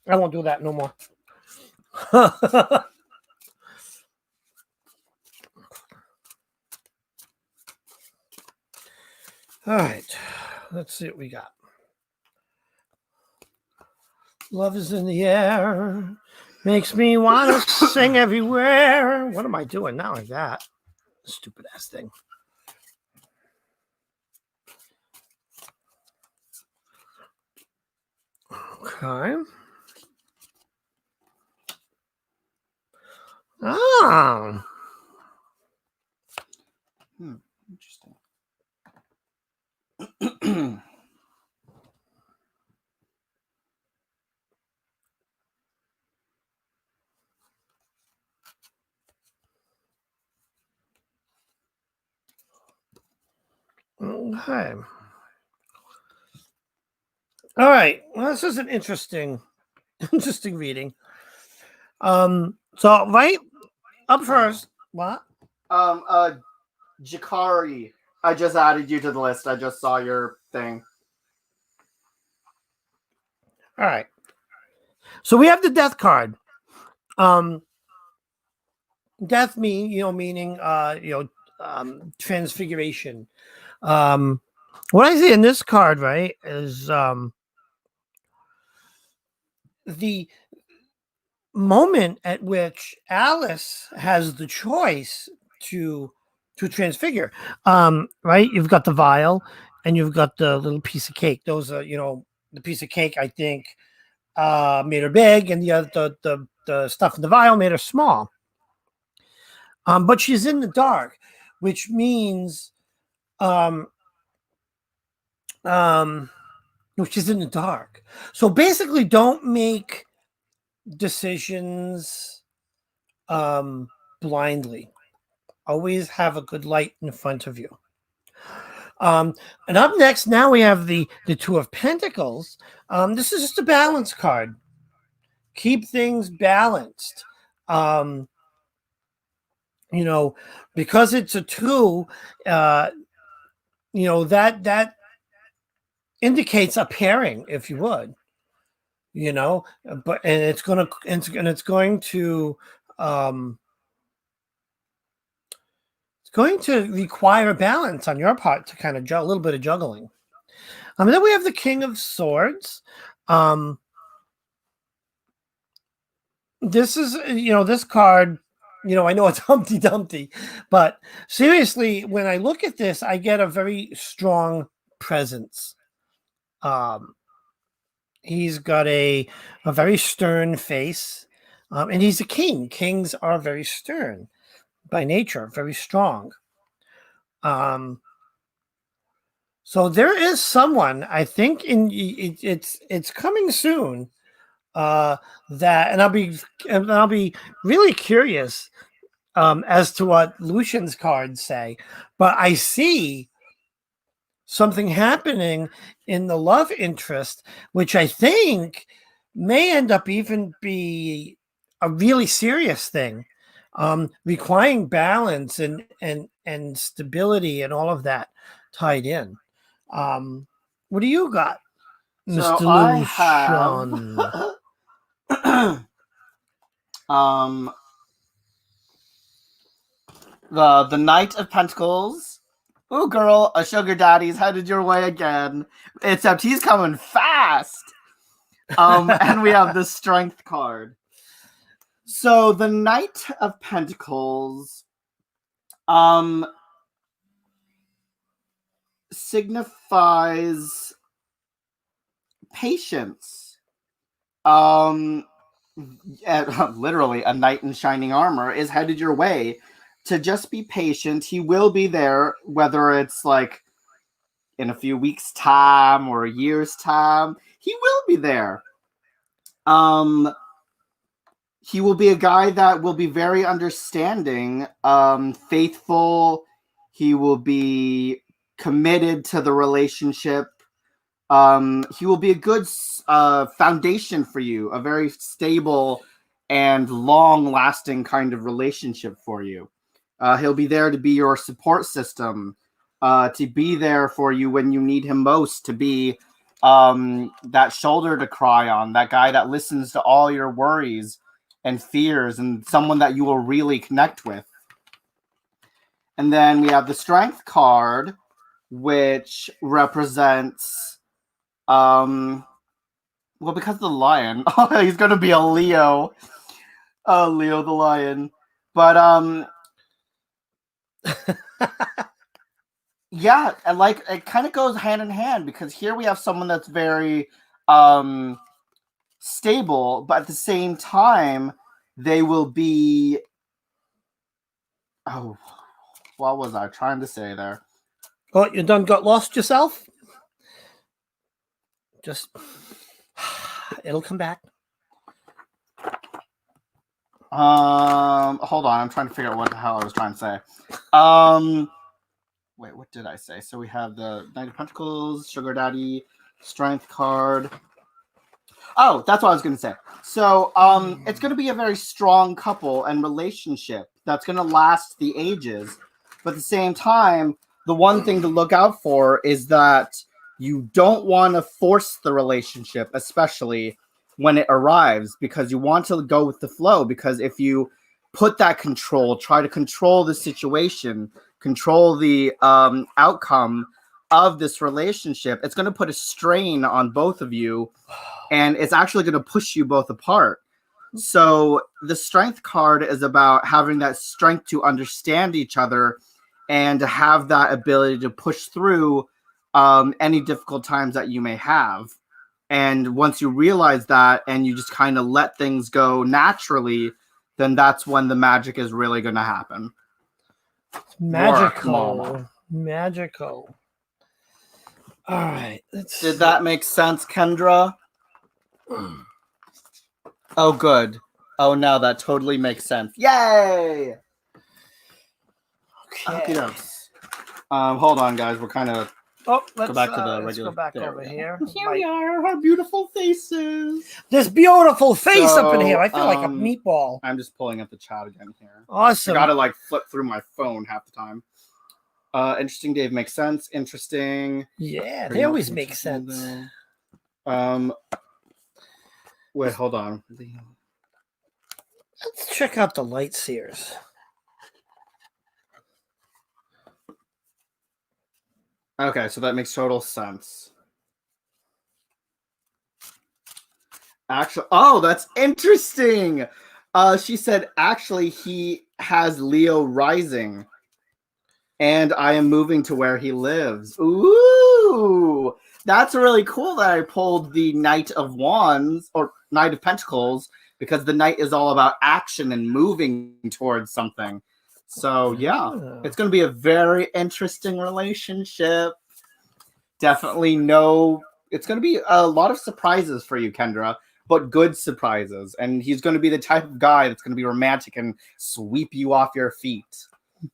I won't do that no more. All right. Let's see what we got. Love is in the air. Makes me want to sing everywhere. What am I doing? Not like that. Stupid ass thing. Okay. Ah. Interesting. Okay. All right. Well, this is an interesting reading. So right up first, what? Jakari, I just added you to the list. I just saw your thing. All right. So we have the death card. Death meaning transfiguration. What I see in this card, right, is the moment at which Alice has the choice to transfigure. Right, you've got the vial and you've got the little piece of cake. Those are, the piece of cake, I think, made her big, and the stuff in the vial made her small. But she's in the dark, which means which is in the dark. So basically, don't make decisions blindly. Always have a good light in front of you. And up next, now we have the Two of Pentacles. This is just a balance card. Keep things balanced. Because it's a two, that indicates a pairing, if you would. But it's going to require balance on your part to kind of a little bit of juggling. Then we have the King of Swords. This is, this card, I know it's Humpty Dumpty, but seriously, when I look at this, I get a very strong presence He's got a very stern face, and he's a king. Kings are very stern by nature, very strong. So there is someone, I think, it's coming soon. That and I'll be really curious as to what Lucian's cards say. But I see something happening in the love interest, which I think may end up even be a really serious thing, requiring balance and stability and all of that tied in. What do you got, Mr. So I Lucian? have the Knight of Pentacles. Ooh, girl, a sugar daddy's headed your way again. Except he's coming fast. And we have the Strength card. So the Knight of Pentacles signifies patience. Literally, a knight in shining armor is headed your way. To just be patient. He will be there, whether it's like in a few weeks' time or a year's time. He will be there. He will be a guy that will be very understanding, faithful. He will be committed to the relationship. He will be a good foundation for you, a very stable and long-lasting kind of relationship for you. He'll be there to be your support system, to be there for you when you need him most, to be that shoulder to cry on, that guy that listens to all your worries and fears, and someone that you will really connect with. And then we have the Strength card, which represents, well, because of the lion, he's going to be a Leo. Leo the lion. But, yeah, and like it kind of goes hand in hand, because here we have someone that's very stable, but at the same time they will be, oh, what was I trying to say there? Oh, you done got lost yourself? Just it'll come back. Hold on, I'm trying to figure out what the hell I was trying to say. Wait, what did I say? So we have the Knight of Pentacles, Sugar Daddy, Strength card. Oh, that's what I was going to say. So, it's going to be a very strong couple and relationship that's going to last the ages. But at the same time, the one thing to look out for is that you don't want to force the relationship, especially when it arrives, because you want to go with the flow. Because if you put that control, try to control the situation, control the outcome of this relationship, it's going to put a strain on both of you, and it's actually going to push you both apart. So the Strength card is about having that strength to understand each other and to have that ability to push through any difficult times that you may have. And once you realize that and you just kind of let things go naturally, then that's when the magic is really going to happen. Magical. Magical. All right. Did that make sense, Kendra? Oh, good. Oh, now that totally makes sense. Yay! Okay. Hold on, guys. We're kind of let's go back to the regular. Let's go back over here. Here we are, our beautiful faces. This beautiful face up in here. I feel like a meatball. I'm just pulling up the chat again here. Awesome. I gotta like flip through my phone half the time. Interesting, Dave. Makes sense. Interesting. Yeah, they always make sense. Wait, hold on. Let's check out the light seers. Okay, so that makes total sense. Actually, oh, that's interesting. She said, actually, he has Leo rising, and I am moving to where he lives. Ooh, That's really cool that I pulled the Knight of Wands or Knight of Pentacles because the Knight is all about action and moving towards something. So yeah, it's going to be a very interesting relationship. Definitely it's going to be a lot of surprises for you, Kendra, but good surprises. And he's going to be the type of guy that's going to be romantic and sweep you off your feet.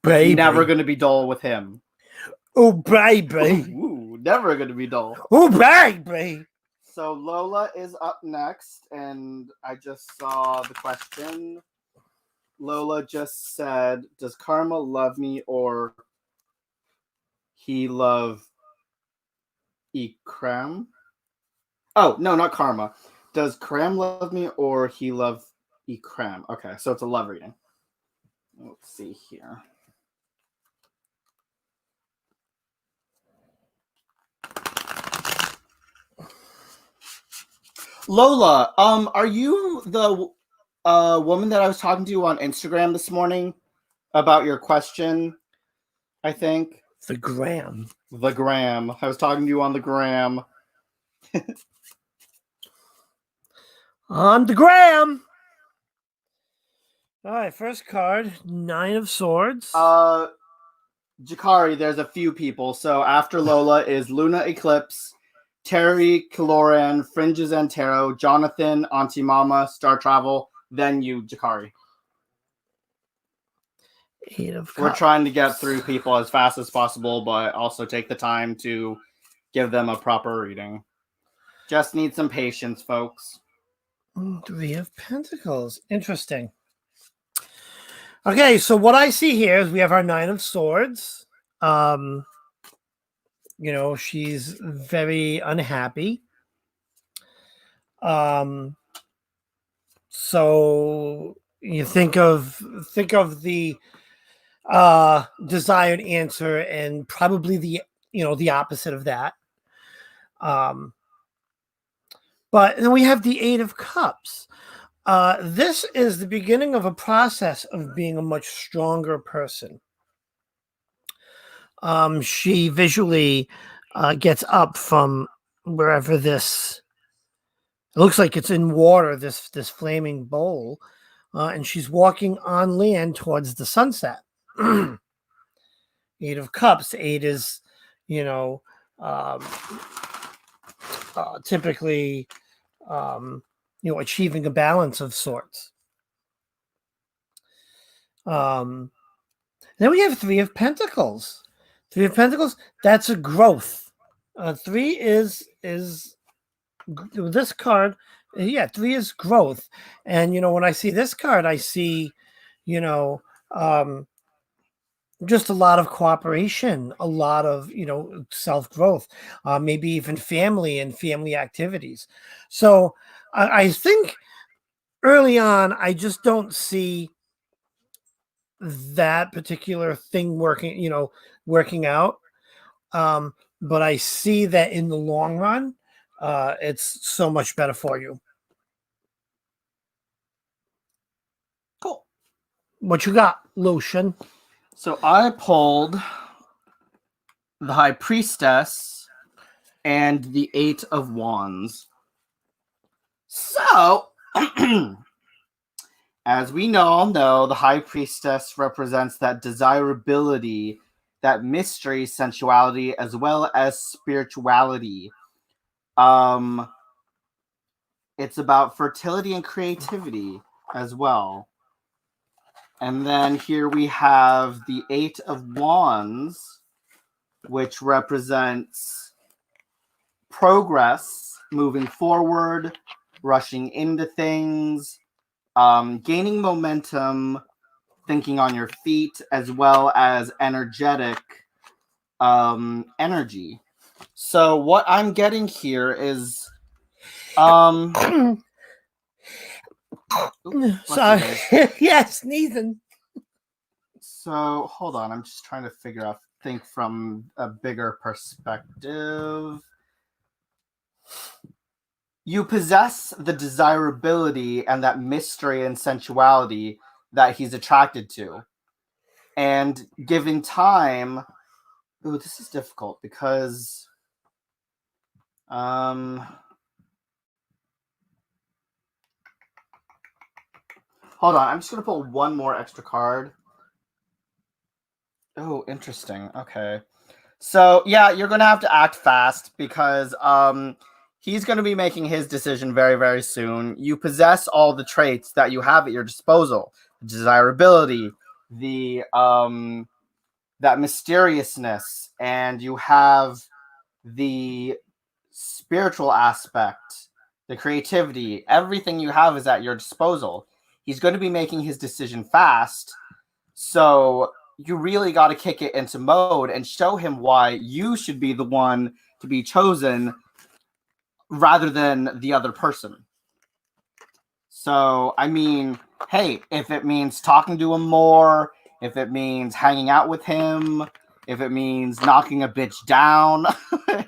Baby. It's never going to be dull with him. Oh, baby. Ooh, never going to be dull. Oh, baby. So Lola is up next, and I just saw the question. Lola just said, does Karma love me or he love Ikram? Oh, no, not Karma. Does Kram love me or he love Ikram? Okay, so it's a love reading. Let's see here. Lola, are you the woman that I was talking to on Instagram this morning about your question? I think the gram. The gram. I was talking to you on the gram. On the gram. All right, first card, 9 of Swords. Jakari, there's a few people. So after Lola is Luna Eclipse, Terry, Kaloran, Fringes and Tarot, Jonathan, Auntie Mama, Star Travel, then you, Jakari. 8 of Cups. We're trying to get through people as fast as possible, but also take the time to give them a proper reading. Just need some patience, folks. 3 of Pentacles. Interesting. Okay, so what I see here is we have our 9 of Swords. You know, she's very unhappy. So you think of the desired answer and probably the opposite of that. But then we have the 8 of Cups. This is the beginning of a process of being a much stronger person. She visually gets up from wherever this, it looks like it's in water, this flaming bowl, and she's walking on land towards the sunset. 8 of Cups. 8 is, typically, achieving a balance of sorts. Then we have 3 of Pentacles. 3 of Pentacles, that's a growth. 3 is this card. Yeah, 3 is growth. And, when I see this card, I see, just a lot of cooperation, a lot of, self-growth, maybe even family and family activities. So I think early on, I just don't see that particular thing working out. But I see that in the long run, it's so much better for you. Cool. What you got, Lucian? So I pulled the High Priestess and the 8 of Wands. So, as we all know, the High Priestess represents that desirability, that mystery, sensuality, as well as spirituality. It's about fertility and creativity as well. And then here we have the 8 of Wands, which represents progress, moving forward, rushing into things, gaining momentum, thinking on your feet, as well as energetic energy. So what I'm getting here is sorry. Yes, sneezing. So hold on, I'm just trying to think from a bigger perspective. You possess the desirability and that mystery and sensuality that he's attracted to. And given time, this is difficult because Hold on, I'm just gonna pull one more extra card. Oh, interesting. Okay. So yeah, you're gonna have to act fast because he's gonna be making his decision very, very soon. You possess all the traits that you have at your disposal. Desirability, the that mysteriousness, and you have the spiritual aspect, the creativity, everything you have is at your disposal. He's going to be making his decision fast. So you really got to kick it into mode and show him why you should be the one to be chosen rather than the other person. So, I mean, hey, if it means talking to him more, if it means hanging out with him, if it means knocking a bitch down,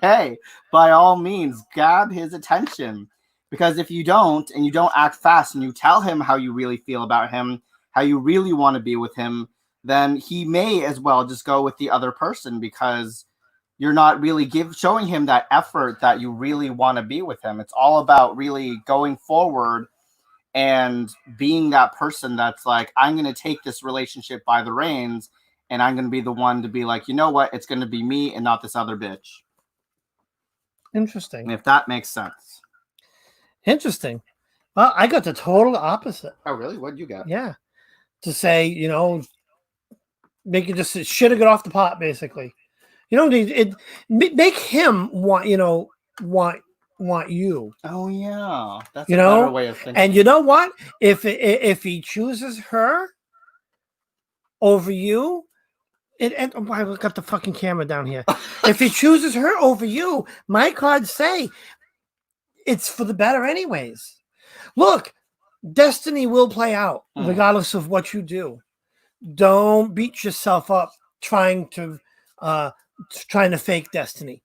hey, by all means, grab his attention. Because if you don't, and you don't act fast, and you tell him how you really feel about him, how you really want to be with him, then he may as well just go with the other person because you're not really showing him that effort that you really want to be with him. It's all about really going forward and being that person that's like, I'm going to take this relationship by the reins and I'm going to be the one to be like, you know what? It's going to be me and not this other bitch. Interesting. If that makes sense. Interesting. Well, I got the total opposite. Oh, really? What'd you get? Yeah. To say, make it just shit or get off the pot, basically. You don't need it. Make him want you. Oh, yeah. That's a better way of thinking. And you know what? If he chooses her over you, and why we got the fucking camera down here? If he chooses her over you, my cards say it's for the better, anyways. Look, destiny will play out regardless of what you do. Don't beat yourself up trying to fake destiny.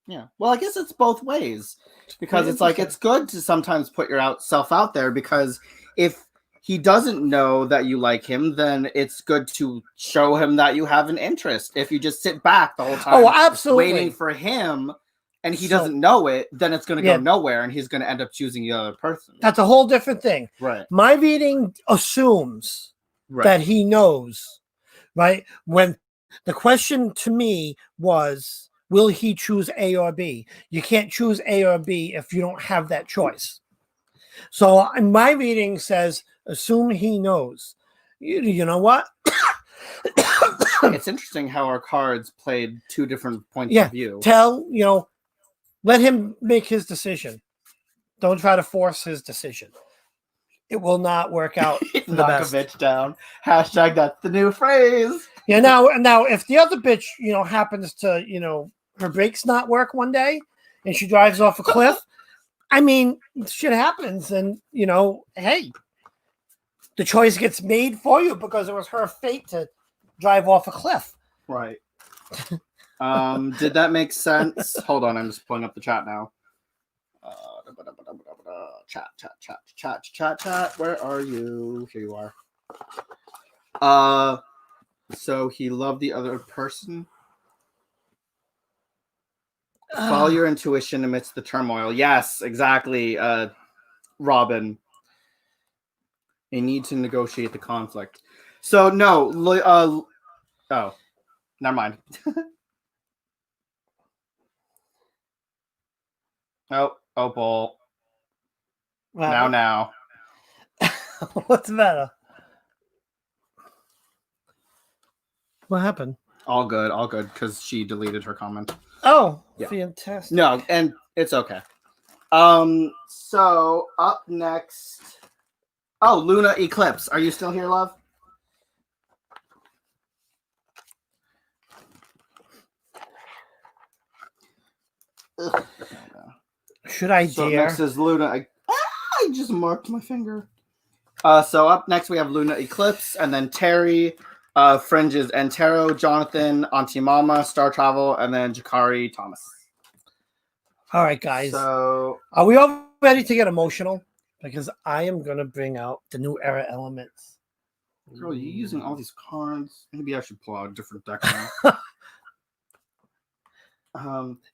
Yeah. Well, I guess it's both ways because it's like it's good to sometimes put yourself out there because if he doesn't know that you like him, then it's good to show him that you have an interest. If you just sit back the whole time absolutely. waiting for him and he doesn't know it, then it's going to go nowhere and he's going to end up choosing the other person. That's a whole different thing. Right. My reading assumes that he knows, right? When the question to me was, will he choose A or B? You can't choose A or B if you don't have that choice. So my reading says, assume he knows. You know what? It's interesting how our cards played two different points of view. Let him make his decision. Don't try to force his decision. It will not work out. Knock a bitch down. Hashtag that's the new phrase. Yeah. Now, if the other bitch, happens to, her brakes not work one day, and she drives off a cliff, I mean, shit happens, and hey, the choice gets made for you because it was her fate to drive off a cliff. Right. Did that make sense? Hold on, I'm just pulling up the chat now. Chat. Where are you? Here you are. So he loved the other person. Follow your intuition amidst the turmoil. Yes, exactly. Robin. You need to negotiate the conflict. So no. Oh, never mind. Oh, Opal. Wow. Now. What's the matter? What happened? All good, because she deleted her comment. Oh, yeah. Fantastic. No, and it's okay. So up next. Oh, Luna Eclipse. Are you still here, love? Ugh. Should I so dare? Next is Luna. I just marked my finger. So up next we have Luna Eclipse, and then Terry, Fringes Entero, Jonathan, Auntie Mama, Star Travel, and then Jakari Thomas. All right, guys. So are we all ready to get emotional? Because I am gonna bring out the new era elements. Girl, you're using all these cards. Maybe I should pull out a different deck now.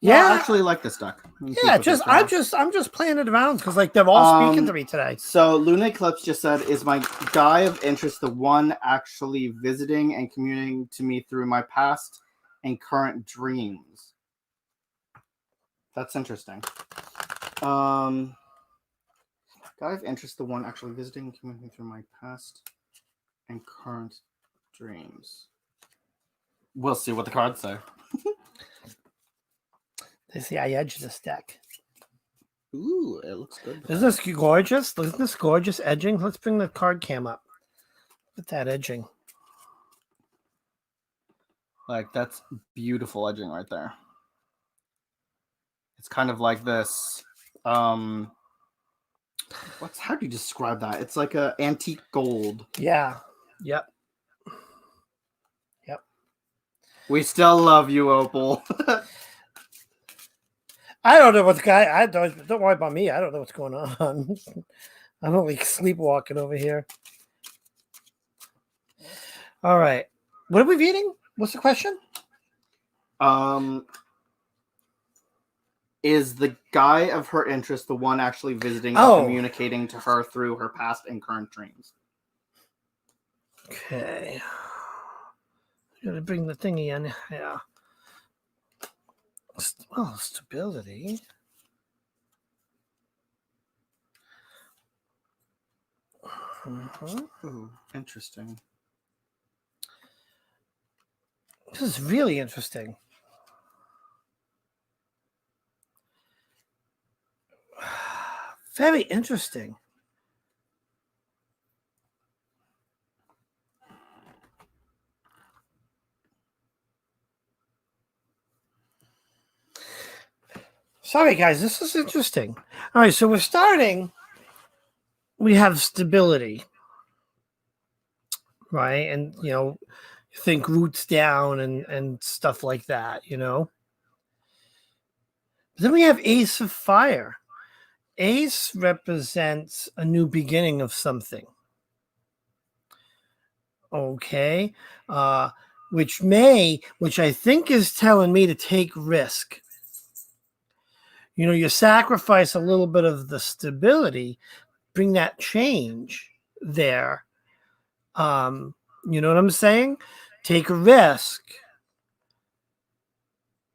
Yeah. I actually like this deck. Let me keep Yeah, with this I'm just playing it around because like they're all speaking to me today. So Luna Eclipse just said, "Is my guy of interest the one actually visiting and communicating to me through my past and current dreams?" That's interesting. Guy of interest, the one actually visiting and communicating through my past and current dreams. We'll see what the cards say. They see I edged this deck. Ooh, it looks good. Isn't this gorgeous? Isn't this gorgeous edging? Let's bring the card cam up. Look at that edging. Like, that's beautiful edging right there. It's kind of like this. How do you describe that? It's like a antique gold. Yeah. Yep. We still love you, Opal. I don't know what's don't worry about me. I don't know what's going on. I'm only sleepwalking over here. All right. What are we reading? What's the question? Is the guy of her interest the one actually visiting Oh. and communicating to her through her past and current dreams? Okay. Gotta bring the thingy in. Yeah. Well, stability. Ooh, interesting. This is really interesting. Very interesting. Sorry, guys. This is interesting. All right, so we're starting. We have stability, right? And, you think roots down and stuff like that, But then we have Ace of Fire. Ace represents a new beginning of something. Okay. Which I think is telling me to take risk. You sacrifice a little bit of the stability, bring that change there. You know what I'm saying? Take a risk,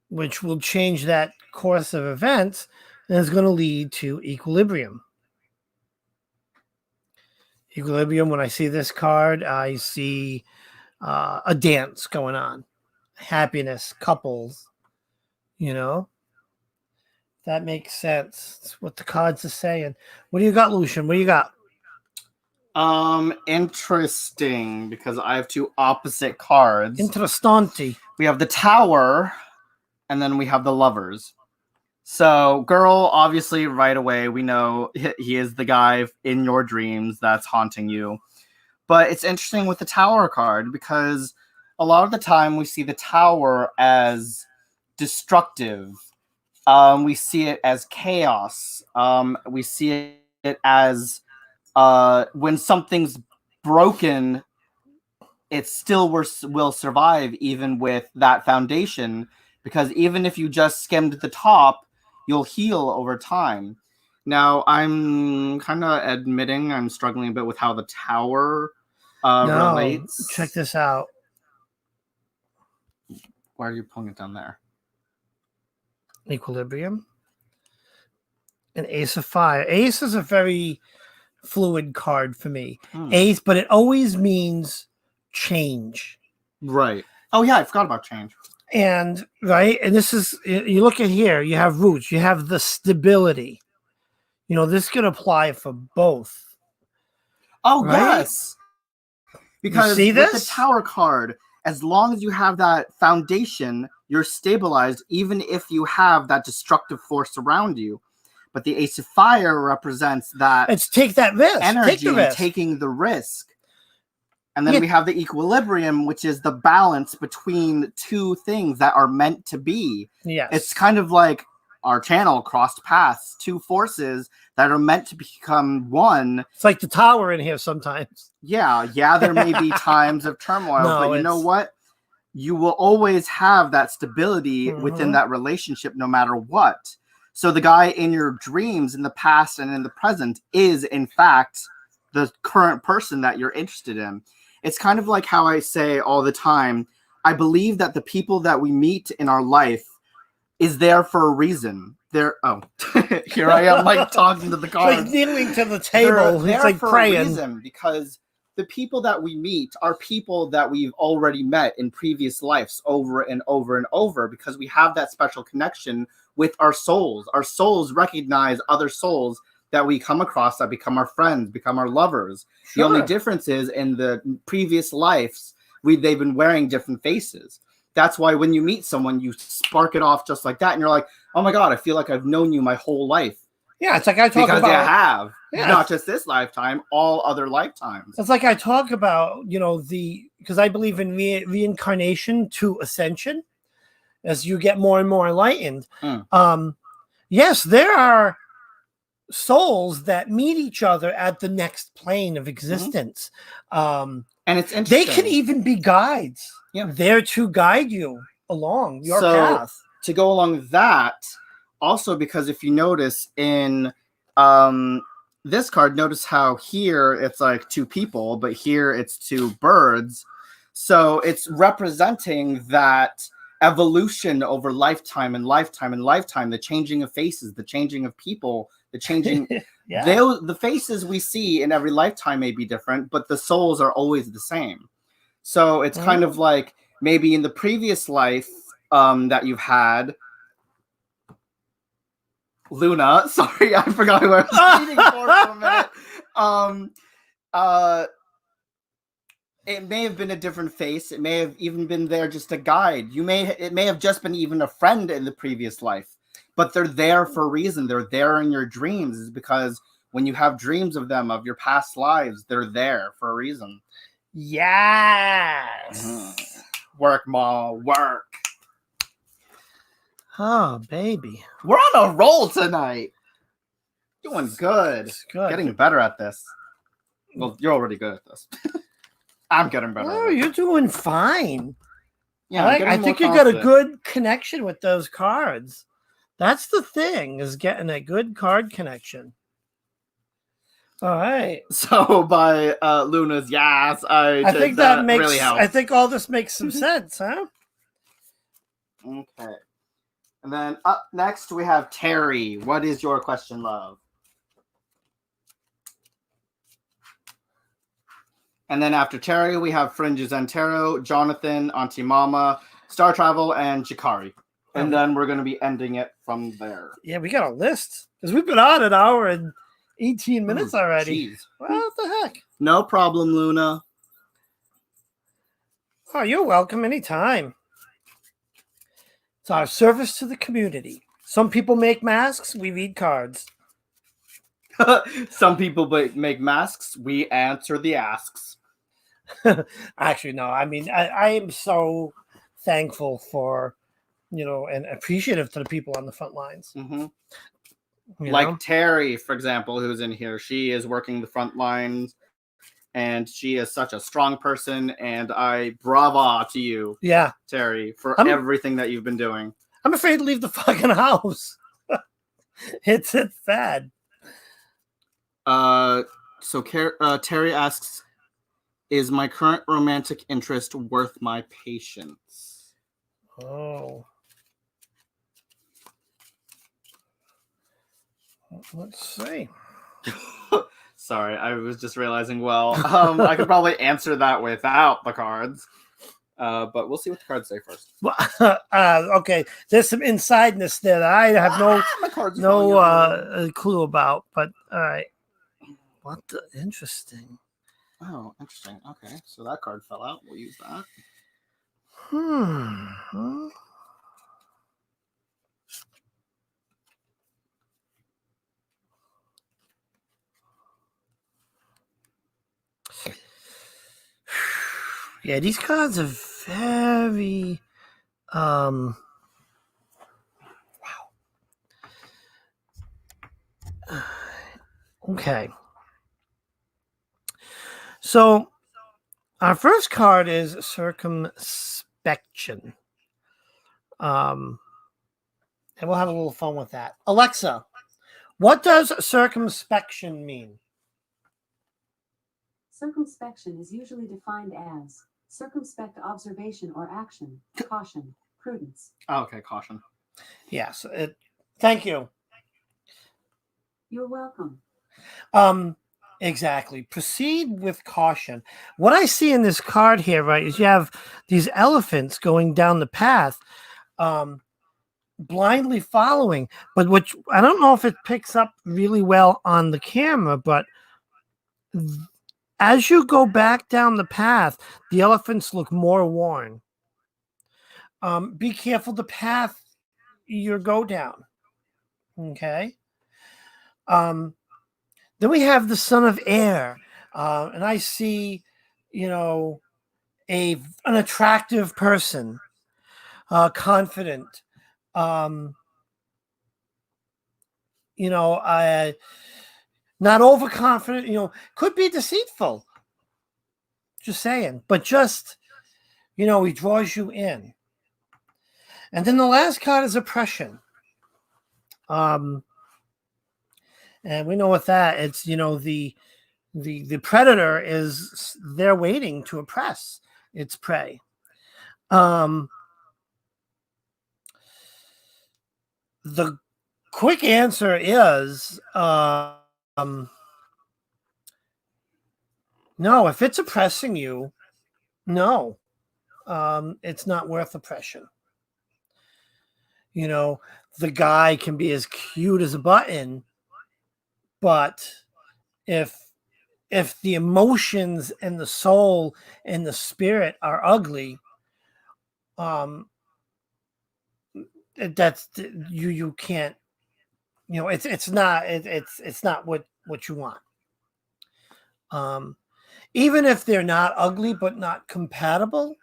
which will change that course of events and is going to lead to equilibrium. Equilibrium, when I see this card, I see a dance going on, happiness, couples, That makes sense. That's what the cards are saying. What do you got, Lucian? What do you got? Interesting, because I have two opposite cards. Interessante. We have the Tower, and then we have the Lovers. So, girl, obviously, right away, we know he is the guy in your dreams that's haunting you. But it's interesting with the Tower card, because a lot of the time we see the Tower as destructive. We see it as chaos. We see it as when something's broken, it still will survive even with that foundation, because even if you just skimmed the top, you'll heal over time. Now, I'm kind of admitting I'm struggling a bit with how the Tower relates. Check this out. Why are you pulling it down there? Equilibrium. An Ace of Fire. Ace is a very fluid card for me. Ace, but it always means change. Right. Oh, yeah, I forgot about change. And, right, and this is, you look at here, you have roots, you have the stability. This could apply for both. Oh, right? Yes. Because with the Tower card, as long as you have that foundation, you're stabilized, even if you have that destructive force around you. But the Ace of Fire represents that. It's take that risk. Energy, take the risk. Taking the risk. And then we have the equilibrium, which is the balance between two things that are meant to be. Yes. It's kind of like our channel crossed paths, two forces that are meant to become one. It's like the Tower in here sometimes. Yeah, there may be times of turmoil, but you know what? you will always have that stability within Mhm. that relationship no matter what. So the guy in your dreams in the past and in the present is in fact the current person that you're interested in. It's kind of like how I say all the time, I believe that the people that we meet in our life is there for a reason. They're here I am like talking to the It's like cards. kneeling to the They're table. there It's like for a praying. reason because the people that we meet are people that we've already met in previous lives over and over and over because we have that special connection with our souls. Our souls recognize other souls that we come across that become our friends, become our lovers. The only Sure. difference is in the previous lives, they've been wearing different faces. That's why when you meet someone, you spark it off just like that. And you're like, oh my God, I feel like I've known you my whole life. Yeah, it's like I talk Because about. you have. Yeah. Not just this lifetime, all other lifetimes. It's like I talk about, because I believe in reincarnation to ascension as you get more and more enlightened. Yes, there are souls that meet each other at the next plane of existence. And it's interesting. They can even be guides. Yeah. There to guide you along your path. To go along that, also because if you notice in this card, notice how here it's like two people, but here it's two birds. So it's representing that evolution over lifetime and lifetime and lifetime, the changing of faces, the changing of people, the changing. Yeah. The faces we see in every lifetime may be different, but the souls are always the same. So it's kind of like maybe in the previous life that you've had, Luna. Sorry, I forgot who I was reading for a minute. It may have been a different face. It may have even been there just to guide. It may have just been even a friend in the previous life, but they're there for a reason. They're there in your dreams, is because when you have dreams of them, of your past lives, they're there for a reason. Yes. Work, Ma, work. Oh, baby. We're on a roll tonight. Doing good. It's good. Getting better at this. Well, you're already good at this. I'm getting better. Oh, you're doing fine. Yeah, I think you got a good connection with those cards. That's the thing, is getting a good card connection. All right. So by Luna's yes, I think that makes really helps. I think all this makes some sense, huh? Okay. And then up next we have Terry. What is your question, love? And then after Terry, we have Fringes and Tarot, Jonathan, Auntie Mama, Star Travel, and Shikari. And then we're going to be ending it from there. Yeah, we got a list. Because we've been on an hour and 18 minutes already. Geez. What the heck? No problem, Luna. Oh, you're welcome anytime. It's our service to the community. Some people make masks, we read cards. Some people make masks, we answer the asks. Actually, no. I mean, I am so thankful for, and appreciative to the people on the front lines. Mm-hmm. Like Terry, for example, who's in here. She is working the front lines, and she is such a strong person, and I brava to you, Terry, for everything that you've been doing. I'm afraid to leave the fucking house. It's bad. So Terry asks, is my current romantic interest worth my patience? Oh. Let's see. Sorry, I was just realizing, I could probably answer that without the cards. But we'll see what the cards say first. Okay. There's some insideness there that I have no clue about, but all right. What the interesting. Oh, interesting. Okay, so that card fell out. We'll use that. Yeah, these cards are very wow. Okay. So our first card is circumspect. circumspection. And we'll have a little fun with that. Alexa, what does circumspection mean? Circumspection is usually defined as circumspect observation or action, caution, prudence. Oh, okay, caution. Yes. Thank you. You're welcome. Exactly. Proceed with caution. What I see in this card here, right, is you have these elephants going down the path, blindly following. But which I don't know if it picks up really well on the camera, but as you go back down the path, the elephants look more worn. Be careful the path you go down. Okay. Then we have the son of air, and I see, an attractive person, confident, not overconfident. Could be deceitful. Just saying, but just, he draws you in. And then the last card is oppression. And we know what that it's, the predator is there waiting to oppress its prey. The quick answer is no. If it's oppressing you, no, it's not worth oppression. The guy can be as cute as a button, but if the emotions and the soul and the spirit are ugly, that's you can't. It's not what you want. Even if they're not ugly but not compatible.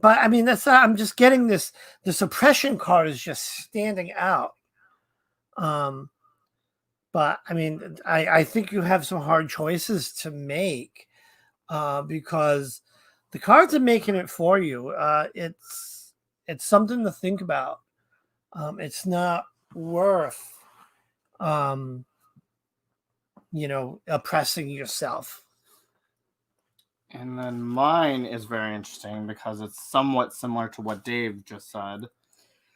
But I mean, that's not, I'm just getting this oppression card is just standing out. But I mean, I think you have some hard choices to make, because the cards are making it for you. It's something to think about. It's not worth, oppressing yourself. And then mine is very interesting because it's somewhat similar to what Dave just said.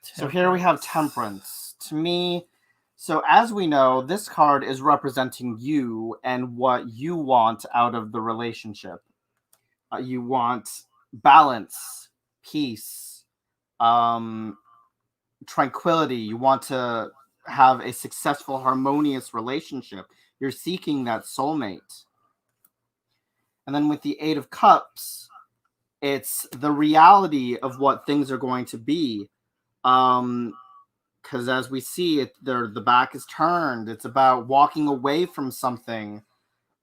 So here we have Temperance. To me, so as we know, this card is representing you and what you want out of the relationship. You want balance, peace, tranquility. You want to have a successful, harmonious relationship. You're seeking that soulmate. And then with the Eight of Cups, it's the reality of what things are going to be. Because as we see it, the back is turned. It's about walking away from something,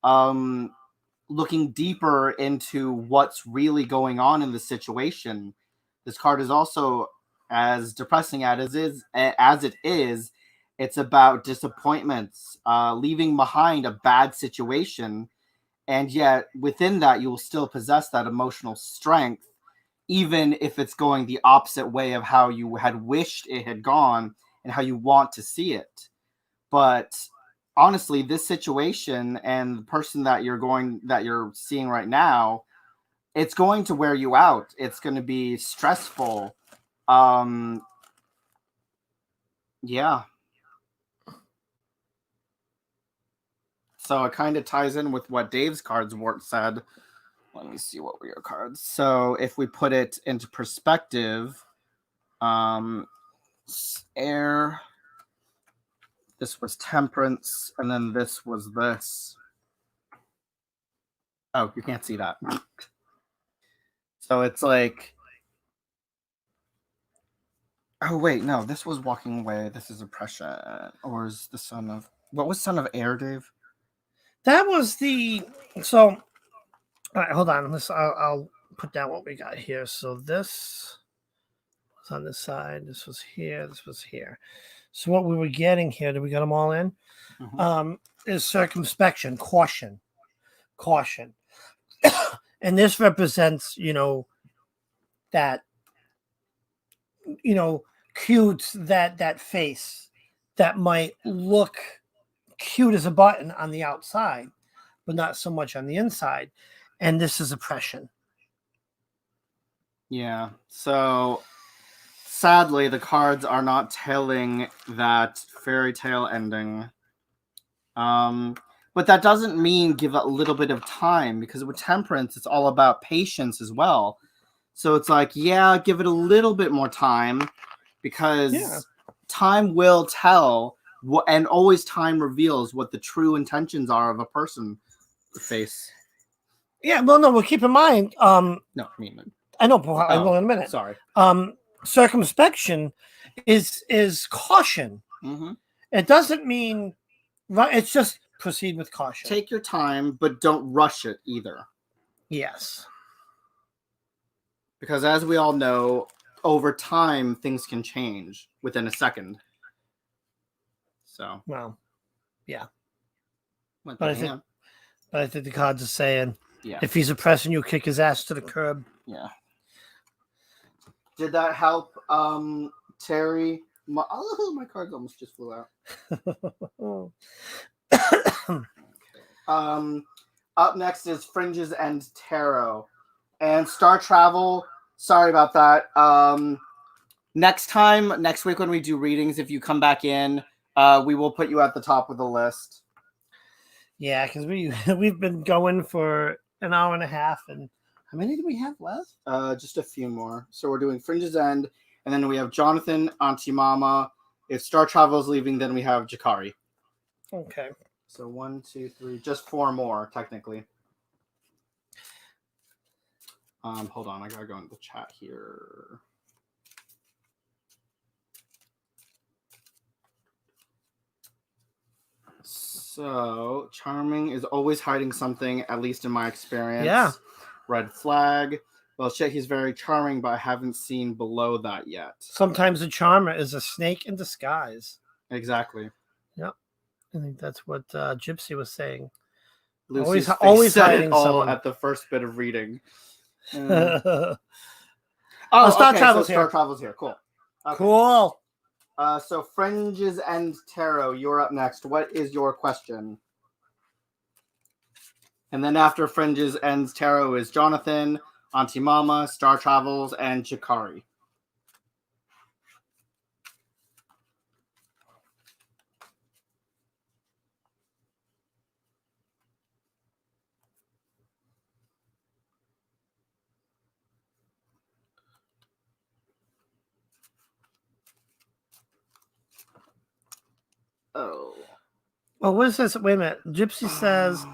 looking deeper into what's really going on in the situation. This card is also, as depressing as it is, it's about disappointments, leaving behind a bad situation. And yet within that, you will still possess that emotional strength, even if it's going the opposite way of how you had wished it had gone and how you want to see it. But honestly, this situation and the person that you're seeing right now, it's going to wear you out. It's going to be stressful. Yeah. So it kind of ties in with what Dave's cards said. Let me see, what were your cards? So if we put it into perspective, air, this was Temperance, and then this was this. Oh, you can't see that. So it's like, oh wait, no, this was walking away. This is oppression. Or is the son of, what was son of air, Dave? That was so. All right, hold on. I'll put down what we got here. So this was on this side. This was here. This was here. So what we were getting here, did we get them all in? Mm-hmm. Is circumspection, caution. And this represents, that, cute, that face that might look cute as a button on the outside, but not so much on the inside. And this is oppression. Yeah. So sadly, the cards are not telling that fairy tale ending. But that doesn't mean give a little bit of time, because with temperance, it's all about patience as well. So it's like, yeah, give it a little bit more time, because Yeah. time will tell what, and always time reveals what the true intentions are of a person. Face. Yeah, well, no, well, keep in mind, No, I mean, I know, but I will in a minute. sorry. Circumspection is caution. Mm-hmm. It doesn't mean, it's just proceed with caution. Take your time, but don't rush it either. Yes. Because as we all know, over time, things can change within a second. So, Well, yeah. But I think the cards are saying, yeah. if he's oppressing you, kick his ass to the curb. Yeah. Did that help, Terry? My cards almost just flew out. Up next is Fringes and Tarot. And Star Travel, sorry about that. Next week when we do readings, if you come back in, we will put you at the top of the list. Yeah, because we've been going for an hour and a half, and how many do we have left? Just a few more. So we're doing Fringes End, and then we have Jonathan, Auntie Mama. If Star Travel is leaving, then we have Jakari. Okay. So 1, 2, 3, just 4 more technically. Hold on, I gotta go into the chat here. So Charming is always hiding something, at least in my experience. Yeah. Red flag. Well, shit, he's very charming, but I haven't seen below that yet. Sometimes a charmer is a snake in disguise. Exactly. Yep. I think that's what Gypsy was saying. Lucy's always said hiding it all someone. at the first bit of reading. Star okay, Travel's so Star here. Travel's here. Cool. Okay. Cool. So Fringes and Tarot, you're up next. What is your question? And then after Fringes ends Tarot is Jonathan, Auntie Mama, Star Travels, and Jakari. Oh. Well, what is this? Wait a minute. Gypsy says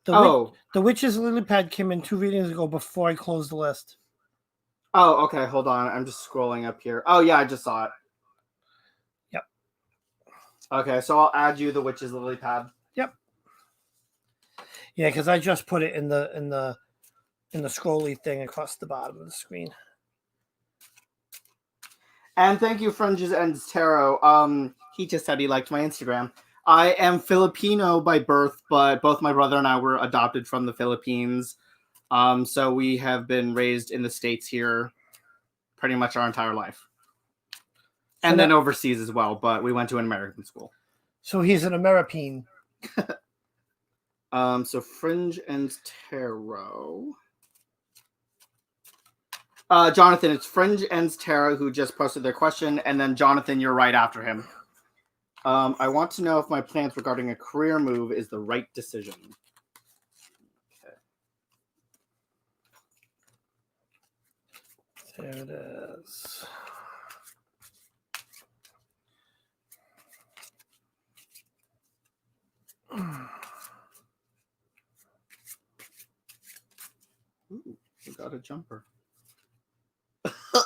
the Witch's Lily Pad came in 2 readings ago before I closed the list. Oh, okay. Hold on. I'm just scrolling up here. Oh, yeah, I just saw it. Yep. Okay, so I'll add you the Witch's Lily Pad. Yep. Yeah, because I just put it in the scrolly thing across the bottom of the screen. And thank you, Fringes and Tarot. He just said he liked my Instagram. I am Filipino by birth, but both my brother and I were adopted from the Philippines. So we have been raised in the States here pretty much our entire life. And then overseas as well, but we went to an American school. So he's an American. So Fringe and Tarot. Jonathan, it's Fringe and Tarot who just posted their question, and then Jonathan, you're right after him. I want to know if my plans regarding a career move is the right decision. Okay. There it is. Ooh, we got a jumper.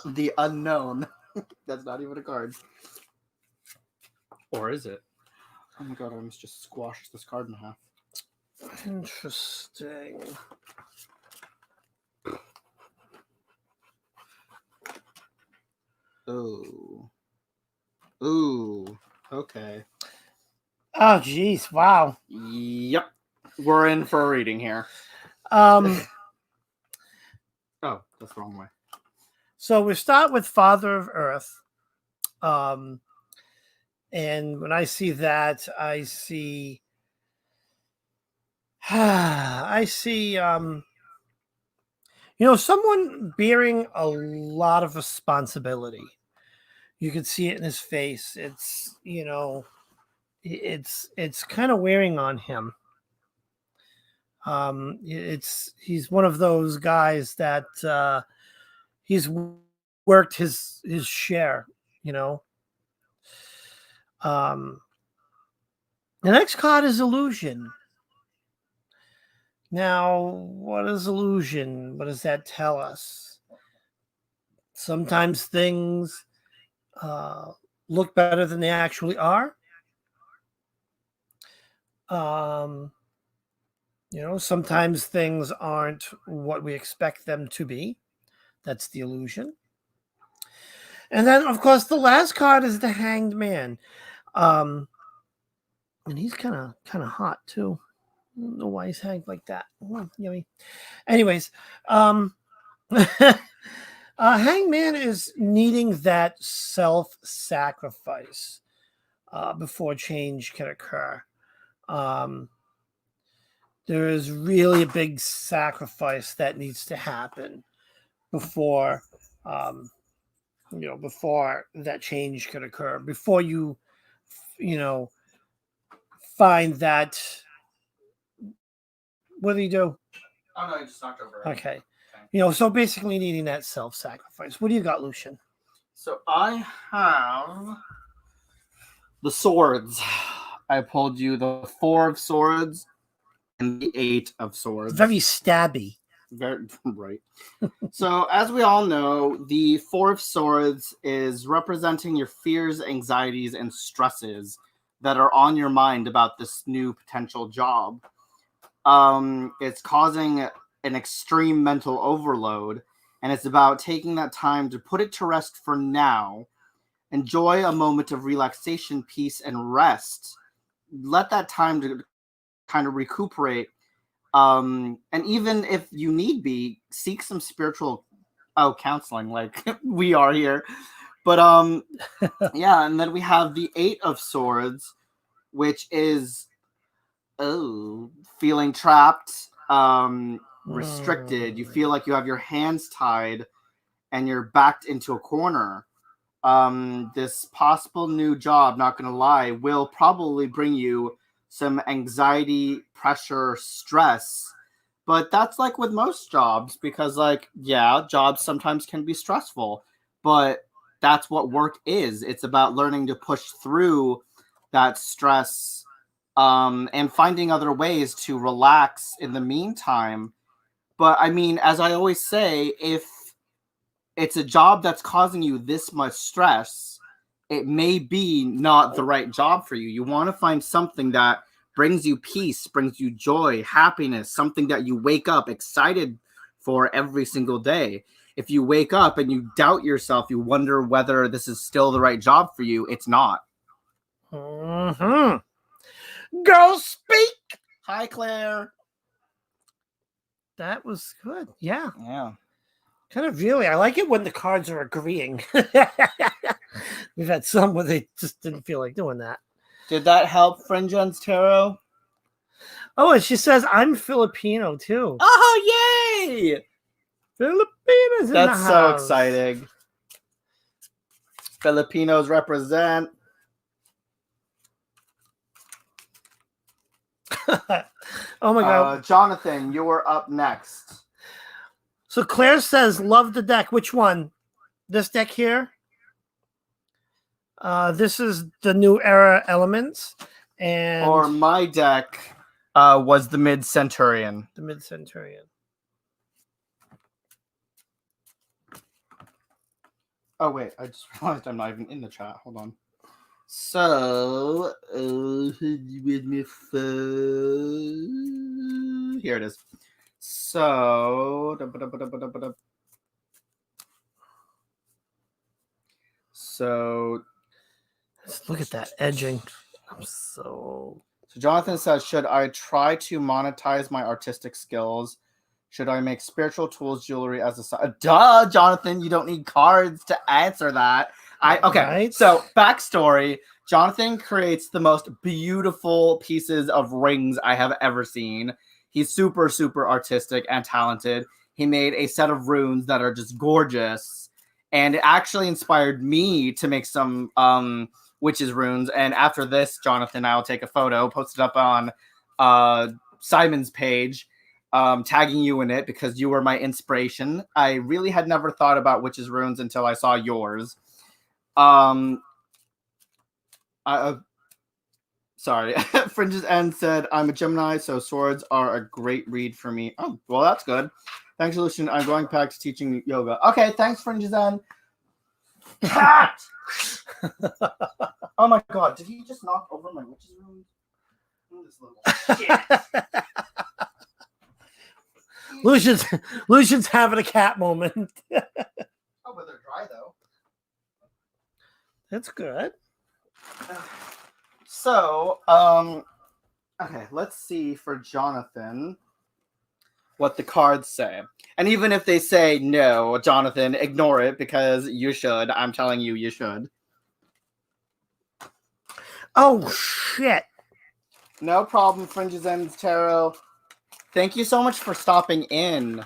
The unknown. That's not even a card. Or is it? Oh my god, I almost just squashed this card in half. Interesting. Oh. Ooh. Okay. Oh, geez. Wow. Yep. We're in for a reading here. Oh, Oh, that's the wrong way. So we start with Father of Earth. And when I see that, I see I see someone bearing a lot of responsibility. You can see it in his face. It's kind of wearing on him. He's one of those guys that he's worked his share, you know. The next card is illusion. Now, what is illusion? What does that tell us? Sometimes things look better than they actually are. Sometimes things aren't what we expect them to be. That's the illusion. And then, of course, the last card is the Hanged Man. And he's kind of hot, too. I don't know why he's hanged like that. Yummy. Anyways, Hangman is needing that self-sacrifice before change can occur. There is really a big sacrifice that needs to happen before, before that change can occur. Before you find that. What do you do? Oh no, you just knocked over. Okay. So basically needing that self-sacrifice. What do you got, Lucian? So I have the swords. I pulled you the 4 of swords and the 8 of swords. Very stabby. Very right. So as we all know, the 4 of swords is representing your fears, anxieties, and stresses that are on your mind about this new potential job. It's causing an extreme mental overload, and it's about taking that time to put it to rest for now. Enjoy a moment of relaxation, peace, and rest. Let that time to kind of recuperate. And even if you need be, seek some spiritual counseling like we are here. But yeah, and then we have the 8 of swords, which is feeling trapped, restricted. You feel like you have your hands tied and you're backed into a corner. This possible new job, not gonna lie, will probably bring you some anxiety, pressure, stress. But that's like with most jobs, because jobs sometimes can be stressful, but that's what work is. It's about learning to push through that stress, and finding other ways to relax in the meantime. But I mean, as I always say, if it's a job that's causing you this much stress, it may be not the right job for you. You want to find something that brings you peace, brings you joy, happiness, something that you wake up excited for every single day. If you wake up and you doubt yourself, you wonder whether this is still the right job for you, it's not. Mm-hmm. Girl, speak. Hi, Claire. That was good. Yeah. Yeah. Kind of really. I like it when the cards are agreeing. We've had some where they just didn't feel like doing that. Did that help, Friend Jen's Tarot? Oh, and she says, I'm Filipino too. Oh, yay! Filipinos in That's the so house. exciting. Filipinos represent. Oh my God. Jonathan, you are up next. So Claire says, love the deck. Which one? This deck here? This is the New Era Elements. And Or my deck was the Mid-Centurion. the Mid-Centurion. Oh, wait. I just realized I'm not even in the chat. Hold on. So, with me here it is. So, Look at that edging. So Jonathan says, should I try to monetize my artistic skills Should I make spiritual tools jewelry as a side? Duh, Jonathan, you don't need cards to answer that. Okay, Right. so backstory. Jonathan creates the most beautiful pieces of rings I have ever seen. He's super, super artistic and talented. He made a set of runes that are just gorgeous. And it actually inspired me to make some witches runes. And after this, Jonathan, I'll take a photo, post it up on Simon's page, tagging you in it because you were my inspiration. I really had never thought about witches runes until I saw yours. Sorry. Fringes End said, I'm a Gemini, so swords are a great read for me. Oh, well, that's good. Thanks, Lucian. I'm going back to teaching yoga. Okay, thanks, Fringes End. Cat! Oh my god, did he just knock over my witch's room? Oh, this little shit. Lucian's having a cat moment. Oh, but they're dry, though. That's good. So, okay, let's see for Jonathan what the cards say. And even if they say no, Jonathan, ignore it because you should. I'm telling you, you should. Oh, shit. No problem, Fringes Ends Tarot. Thank you so much for stopping in.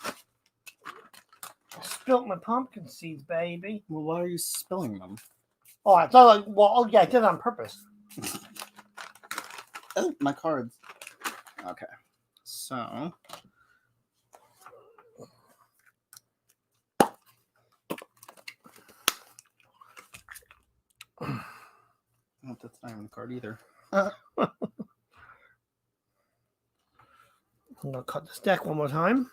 I spilt my pumpkin seeds, baby. Well, why are you spilling them? Oh, I thought, like, well, oh, yeah, I did it on purpose. Oh, my cards. Okay, so... Oh, that's not even a card either. I'm going to cut this deck one more time.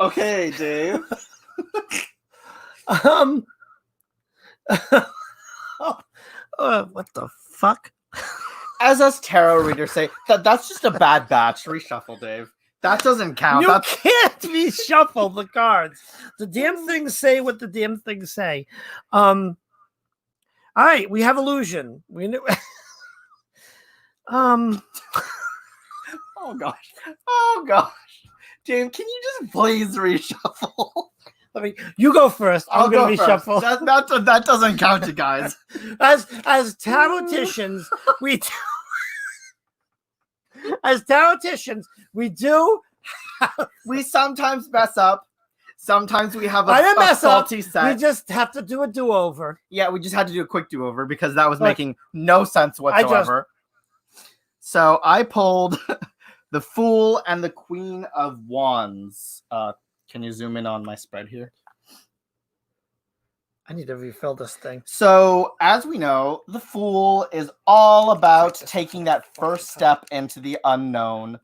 Okay, Dave. What the fuck? As us tarot readers say, that's just a bad batch. Reshuffle, Dave. That doesn't count. You That's... can't reshuffle the cards. The damn things say what the damn things say. All right, we have illusion. We knew. Oh gosh, Dave, can you just please reshuffle? You go first. I'm going to reshuffle. That doesn't count, you guys. As taroticians, we do. As taroticians, we do. We sometimes mess up. Sometimes we have I didn't a mess up. salty set. We just have to do a do-over. Yeah, we just had to do a quick do-over because that was making no sense whatsoever. So I pulled the Fool and the Queen of Wands. Can you zoom in on my spread here? I need to refill this thing. So, as we know, the Fool is all about taking that first step into the unknown.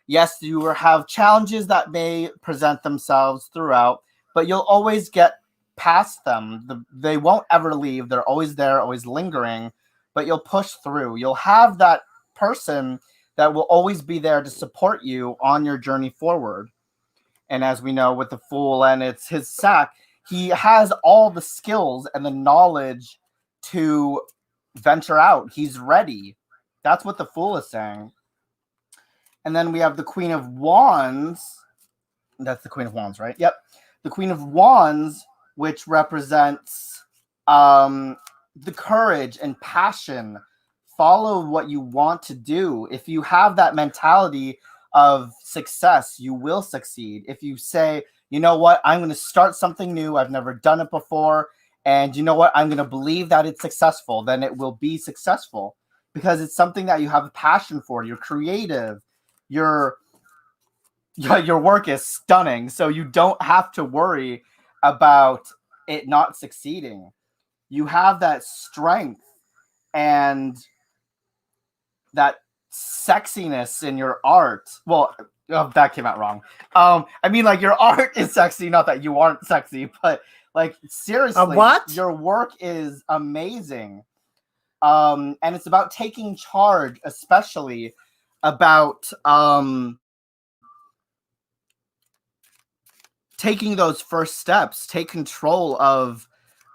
Yes, you will have challenges that may present themselves throughout, but you'll always get past them. They won't ever leave. They're always there, always lingering, but you'll push through. You'll have that person that will always be there to support you on your journey forward. And as we know with the Fool and it's his sack, he has all the skills and the knowledge to venture out. He's ready. That's what the Fool is saying. And then we have the Queen of Wands. That's the Queen of Wands, right? Yep. The Queen of Wands, which represents the courage and passion. Follow what you want to do. If you have that mentality of success, you will succeed. If you say, you know what, I'm going to start something new. I've never done it before. And you know what, I'm going to believe that it's successful. Then it will be successful because it's something that you have a passion for. You're creative. Your work is stunning. So you don't have to worry about it not succeeding. You have that strength and that sexiness in your art. Well, that came out wrong. I mean, like, your art is sexy, not that you aren't sexy, but like, seriously, what? your work is amazing. And it's about taking charge, especially about taking those first steps. Take control of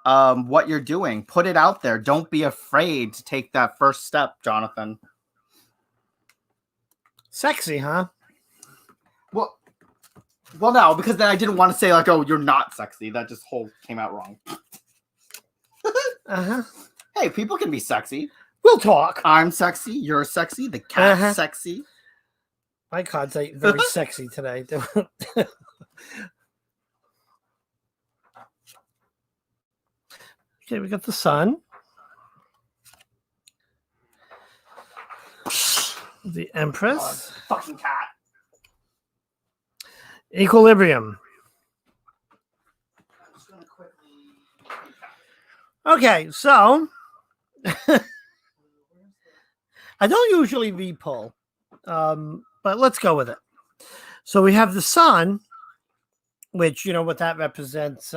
what you're doing. Put it out there. Don't be afraid to take that first step, Jonathan. Sexy, huh? Well, no, because then I didn't want to say like, oh, you're not sexy. That just whole came out wrong. Uh-huh. Hey, people can be sexy. We'll talk. I'm sexy. You're sexy. The cat's Uh-huh. sexy. My cards are very sexy today. Okay, we got the sun. The Empress. Fucking cat. Equilibrium. I'm just gonna quickly. Okay, so I don't usually repull, but let's go with it. So we have the sun, which, you know, what that represents,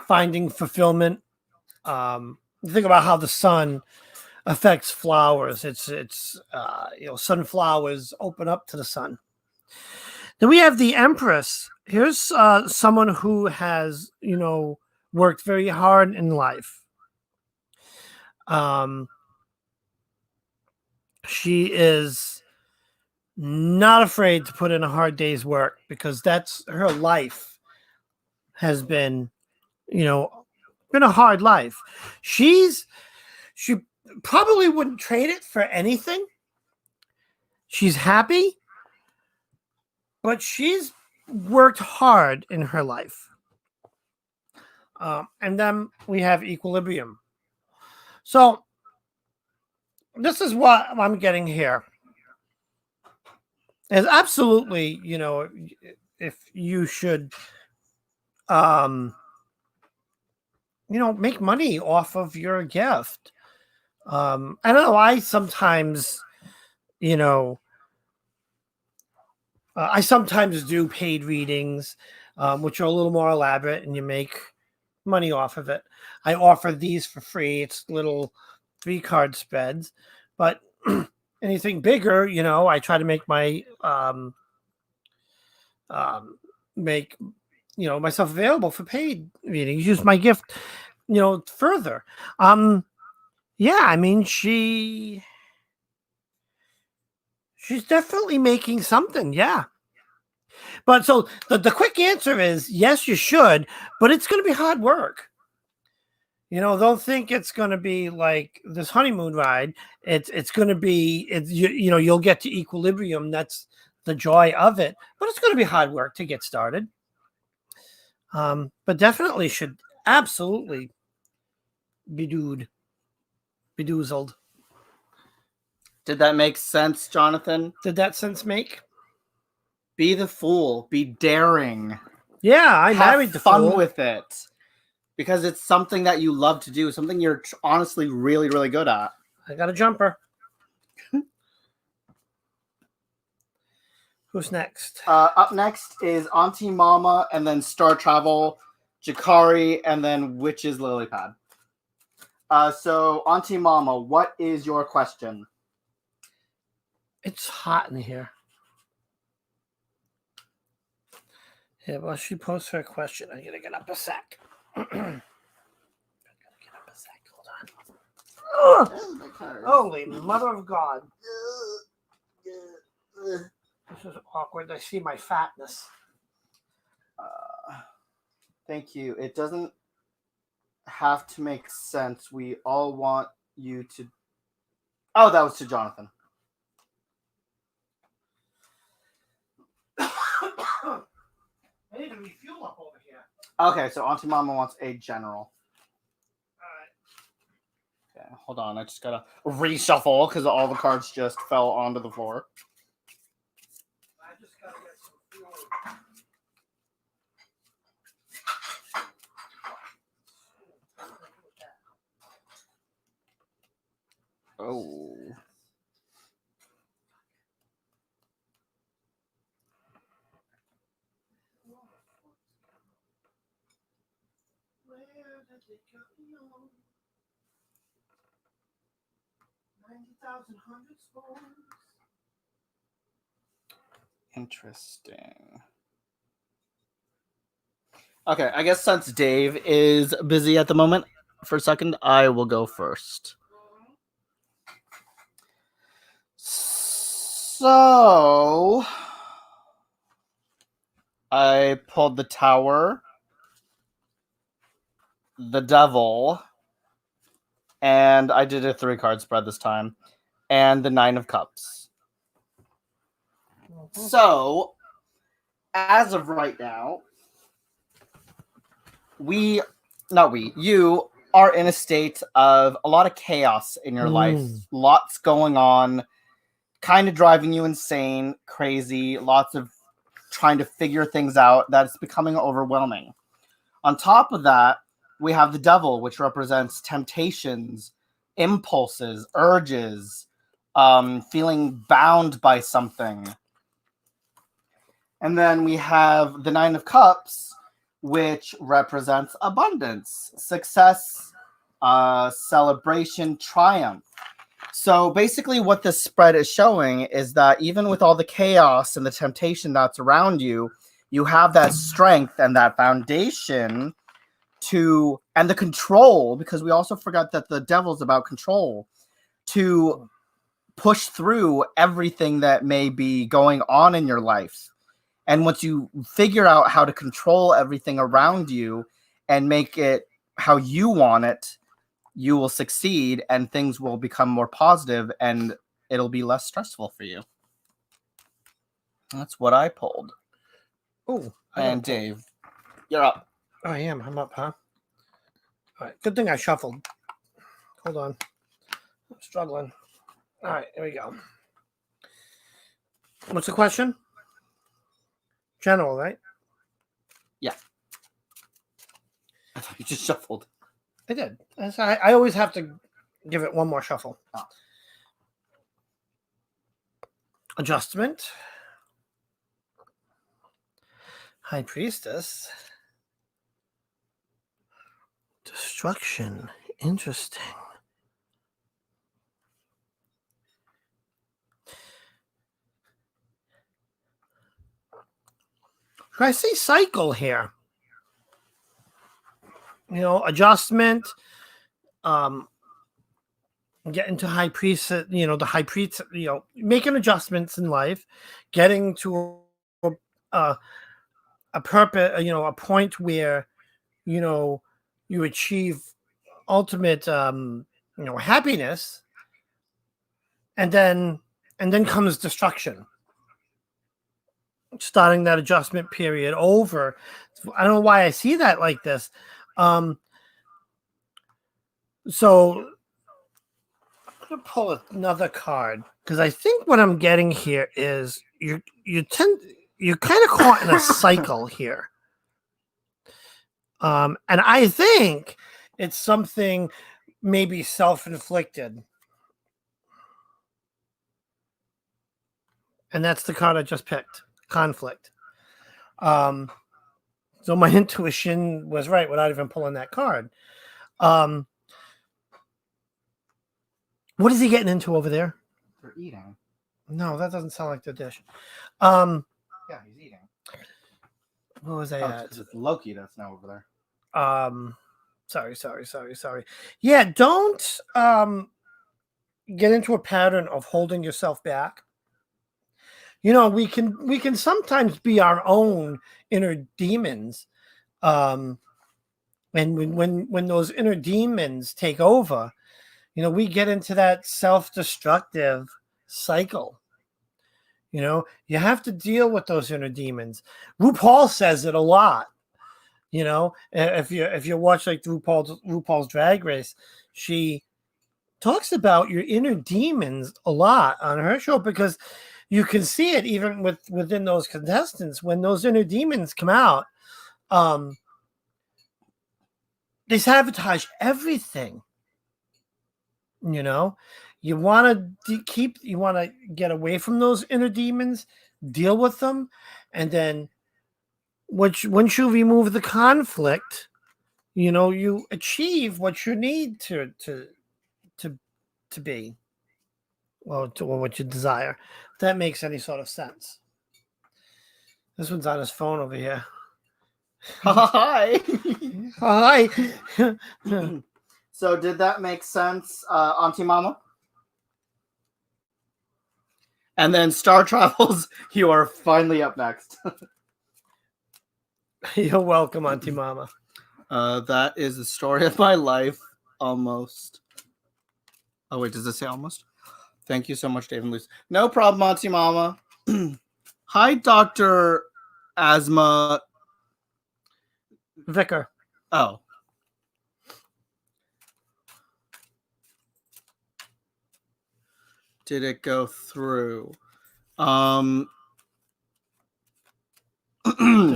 finding fulfillment. Think about how the sun affects flowers. It's sunflowers open up to the sun. Then we have the Empress. Here's someone who has, worked very hard in life. She is not afraid to put in a hard day's work because that's her life has been, been a hard life. She probably wouldn't trade it for anything. She's happy, but she's worked hard in her life. And then we have equilibrium. So this is what I'm getting here. Is absolutely, if you should, make money off of your gift. I don't know. I sometimes, I sometimes do paid readings, which are a little more elaborate, and you make money off of it. I offer these for free. It's little 3-card spreads, but anything bigger, I try to make my myself available for paid readings. Use my gift, further. Yeah, I mean, she's definitely making something. Yeah. But so the quick answer is yes, you should, but it's going to be hard work. Don't think it's going to be like this honeymoon ride. It's going to be, you'll get to equilibrium. That's the joy of it, but it's going to be hard work to get started. But definitely should absolutely bedoozled. Did that make sense, Jonathan? Did that sense make? Be the fool. Be daring. Yeah, I married the fun fool. with it. Because it's something that you love to do, something you're honestly really, really good at. I got a jumper. Who's next? Up next is Auntie Mama, and then Star Travel, Jakari, and then Witch's Lily Pad. So, Auntie Mama, what is your question? It's hot in here. Yeah, well, she posts her question. I gotta get up a sec. Hold on. Holy mother of God. This is awkward. I see my fatness. Thank you. It doesn't have to make sense. We all want you to... Oh, that was to Jonathan. I need to refuel up over here. Okay, so Auntie Mama wants a general. All right. Okay, hold on. I just gotta reshuffle because all the cards just fell onto the floor. I just gotta get some fuel. Oh. Where did it go? 90,000 hundred spoons. Interesting. Okay, I guess since Dave is busy at the moment, for a second, I will go first. So, I pulled the Tower, the Devil, and I did a 3-card spread this time, and the 9 of Cups. So, as of right now, you are in a state of a lot of chaos in your life, lots going on, kind of driving you insane, crazy, lots of trying to figure things out that's becoming overwhelming. On top of that, we have the Devil, which represents temptations, impulses, urges, feeling bound by something. And then we have the 9 of Cups, which represents abundance, success, celebration, triumph. So basically what this spread is showing is that even with all the chaos and the temptation that's around you, you have that strength and that foundation and the control, because we also forgot that the Devil's about control, to push through everything that may be going on in your life. And once you figure out how to control everything around you and make it how you want it, you will succeed and things will become more positive and it'll be less stressful for you. That's what I pulled. Oh, and Dave, you're up. I am. I'm up, huh? All right. Good thing I shuffled. Hold on. I'm struggling. All right. Here we go. What's the question? General, right? Yeah. I thought you just shuffled. I did. I always have to give it one more shuffle. Oh. Adjustment. High Priestess. Destruction. Interesting. I see cycle here. Adjustment. Get into High Priest. The High Priest. Making adjustments in life, getting to a purpose. A point where, you achieve ultimate, happiness, and then comes destruction. Starting that adjustment period over. I don't know why I see that like this. So I'm gonna pull another card because I think what I'm getting here is you're kind of caught in a cycle here. And I think it's something maybe self-inflicted. And that's the card I just picked. Conflict. So my intuition was right without even pulling that card. What is he getting into over there? They're eating. No, that doesn't sound like the dish. Yeah, he's eating. What was I at? It's Loki that's now over there. Sorry. Yeah, don't get into a pattern of holding yourself back. We can sometimes be our own inner demons. And when those inner demons take over, we get into that self-destructive cycle. You have to deal with those inner demons. RuPaul says it a lot. If you watch like RuPaul's Drag Race, she talks about your inner demons a lot on her show because you can see it even within those contestants when those inner demons come out. They sabotage everything. You want to you want to get away from those inner demons, deal with them, and then once you remove the conflict, you achieve what you need to be, or what you desire. If that makes any sort of sense. This one's on his phone over here. Hi. Hi. So did that make sense, Auntie Mama? And then Star Travels, you are finally up next. You're welcome, Auntie Mama. That is the story of my life, almost. Oh wait, does it say almost? Thank you so much, Dave and Luce. No problem, Auntie Mama. Hi, Dr. Asthma. Vicar. Oh. Did it go through? Did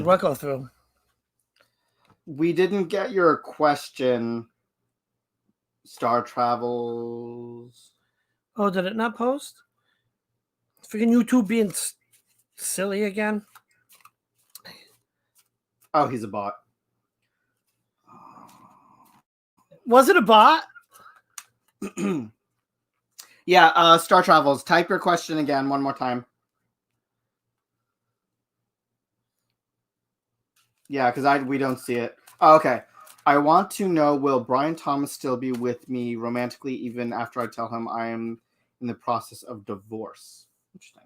what go through? We didn't get your question, Star Travels. Oh, did it not post? Freaking YouTube being silly again. Oh, he's a bot. Was it a bot? Yeah, Star Travels, type your question again one more time. Yeah, because we don't see it. Oh, okay. I want to know, will Brian Thomas still be with me romantically even after I tell him I am in the process of divorce? Interesting.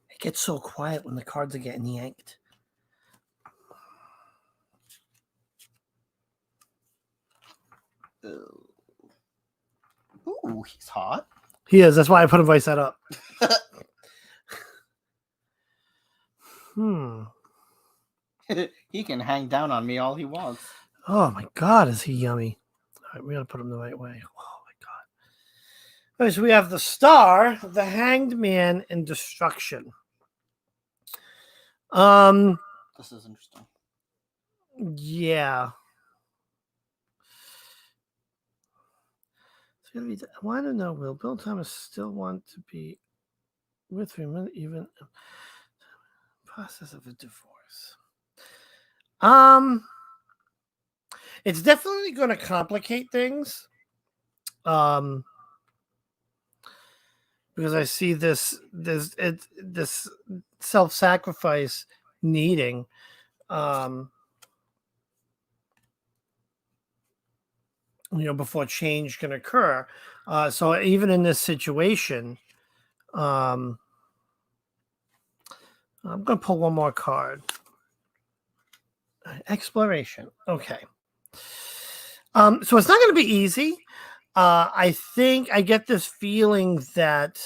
It gets so quiet when the cards are getting yanked. Ooh, he's hot. He is. That's why I put a voice that up. He can hang down on me all he wants. Oh my God, is he yummy? All right, we gotta put him the right way. Oh my God. All right, so we have the Star, the Hanged Man, and Destruction. This is interesting. Yeah. I want to know, will Bill Thomas still want to be with him even process of a divorce? It's definitely going to complicate things. Because I see this self-sacrifice needing before change can occur. So even in this situation, I'm going to pull one more card. Exploration. Okay. So it's not going to be easy. I think I get this feeling that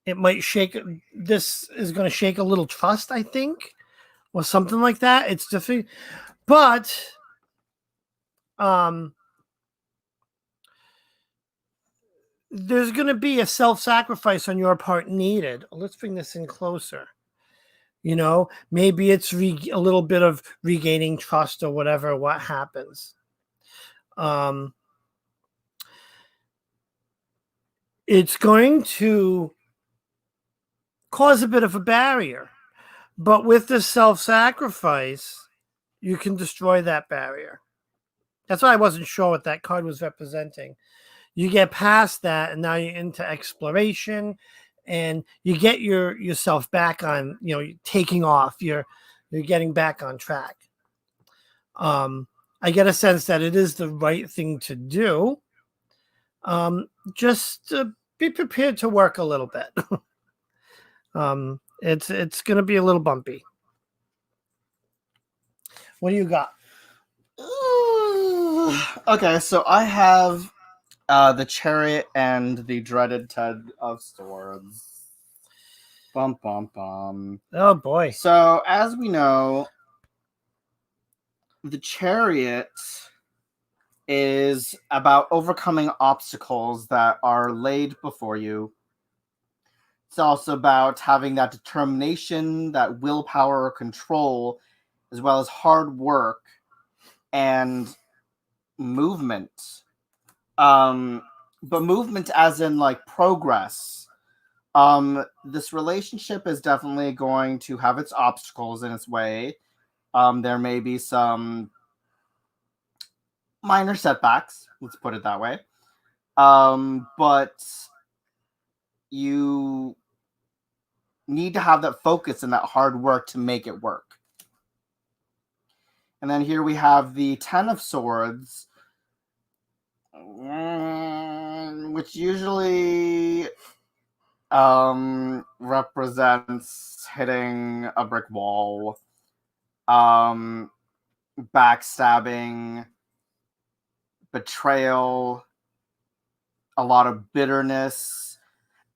it might shake. This is going to shake a little trust, I think, or something like that. It's different, but there's going to be a self-sacrifice on your part needed. Let's bring this in closer. Maybe it's a little bit of regaining trust or whatever, what happens. It's going to cause a bit of a barrier, but with the self-sacrifice, you can destroy that barrier. That's why I wasn't sure what that card was representing. You get past that, and now you're into exploration, and you get yourself back on, taking off. You're getting back on track. I get a sense that it is the right thing to do. Just be prepared to work a little bit. It's going to be a little bumpy. What do you got? Okay, so I have the Chariot and the Dreaded Ted of Swords. Bum, bum, bum. Oh, boy. So, as we know, the Chariot is about overcoming obstacles that are laid before you. It's also about having that determination, that willpower or control, as well as hard work and movement. But movement as in like progress. This relationship is definitely going to have its obstacles in its way. There may be some minor setbacks, let's put it that way. But you need to have that focus and that hard work to make it work. And then here we have the Ten of Swords, which usually represents hitting a brick wall, backstabbing, betrayal, a lot of bitterness.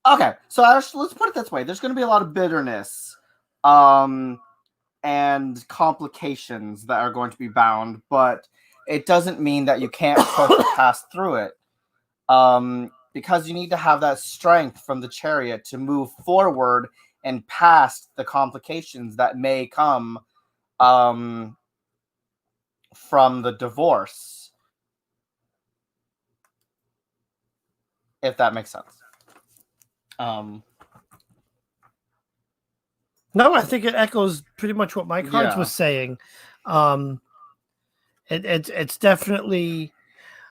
Okay, so let's put it this way. There's going to be a lot of bitterness and complications that are going to be bound, but it doesn't mean that you can't pass through it. Because you need to have that strength from the Chariot to move forward and past the complications that may come from the divorce. If that makes sense. No, I think it echoes pretty much what my cards Yeah. was saying. It's definitely,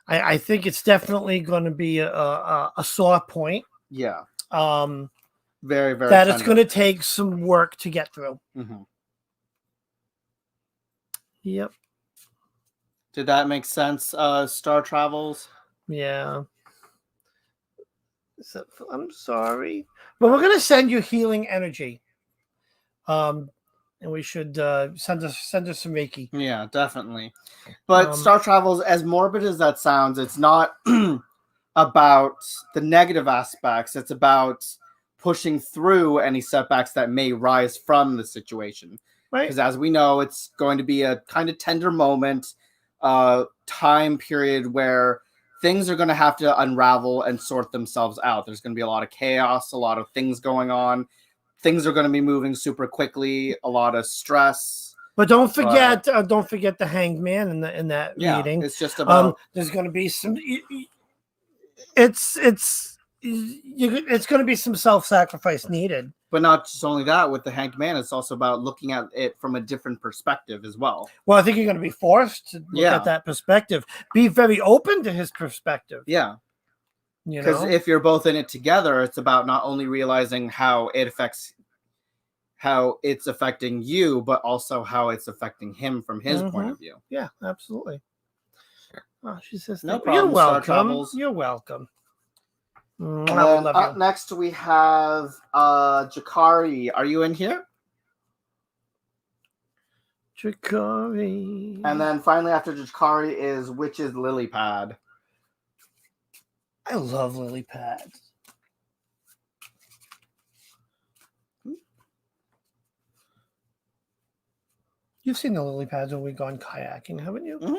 I think it's definitely going to be a sore point. Yeah. Very, very that tender. it's going to take some work to get through. Mm-hmm. Yep. Did that make sense, Star Travels? Yeah. So, I'm sorry, but we're going to send you healing energy. And we should send us some Reiki. Yeah, definitely. But Um, Star Travels, as morbid as that sounds, it's not about the negative aspects. It's about pushing through any setbacks that may rise from the situation. Right. Because as we know, it's going to be a kind of tender moment, time period where things are going to have to unravel and sort themselves out. There's going to be a lot of chaos, a lot of things going on. Things are going to be moving super quickly, a lot of stress. But don't forget the Hanged Man in that reading. It's just about there's going to be some. It's going to be some self-sacrifice needed. But not just only that, with the Hanged Man, it's also about looking at it from a different perspective as well. Well, I think you're going to be forced to look at that perspective. Be very open to his perspective. Yeah. Because if you're both in it together, it's about not only realizing how it's affecting you, but also how it's affecting him from his point of view. Yeah, absolutely. Oh, she says, no problem. You're welcome. Star Travels. You're welcome. And then up next we have Jakari. Are you in here? Jakari. And then finally after Jakari is Witch's Lily Pad. I love lily pads. You've seen the lily pads when we've gone kayaking, haven't you? Mm-hmm.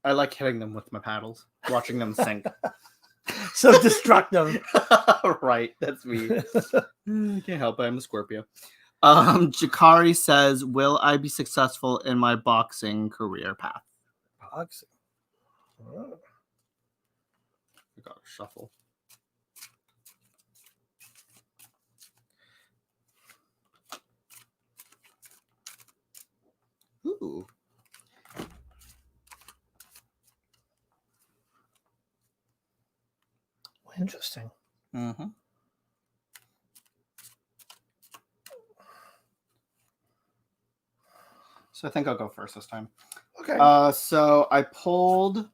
I like hitting them with my paddles, watching them sink. So destructive. Right, that's me. Can't help it. I'm a Scorpio. Jakari says, will I be successful in my boxing career path? Boxing. Oh. I gotta shuffle. Ooh. Interesting. Mm-hmm. So I think I'll go first this time. Okay. So I pulled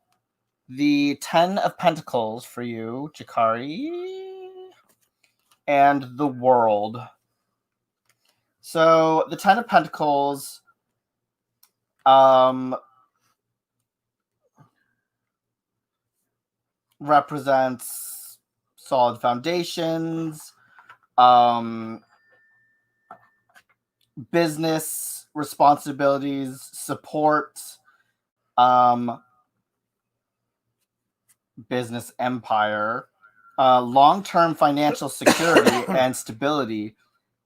the 10 of Pentacles for you, Jakari, and the World. So the 10 of Pentacles represents solid foundations, business responsibilities, support, business empire, long-term financial security and stability,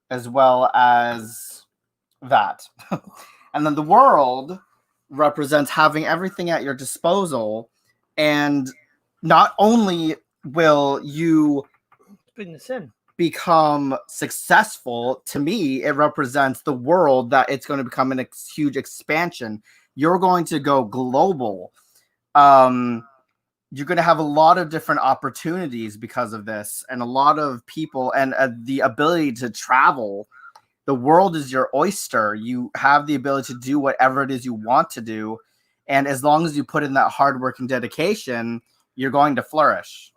as well as that. And then the world represents having everything at your disposal, and not only will you Bring this in. become successful, to me it represents the world, that it's going to become a huge expansion. You're going to go global. You're going to have a lot of different opportunities because of this, and a lot of people, and the ability to travel. The world is your oyster. You have the ability to do whatever it is you want to do, and as long as you put in that hard work and dedication, you're going to flourish.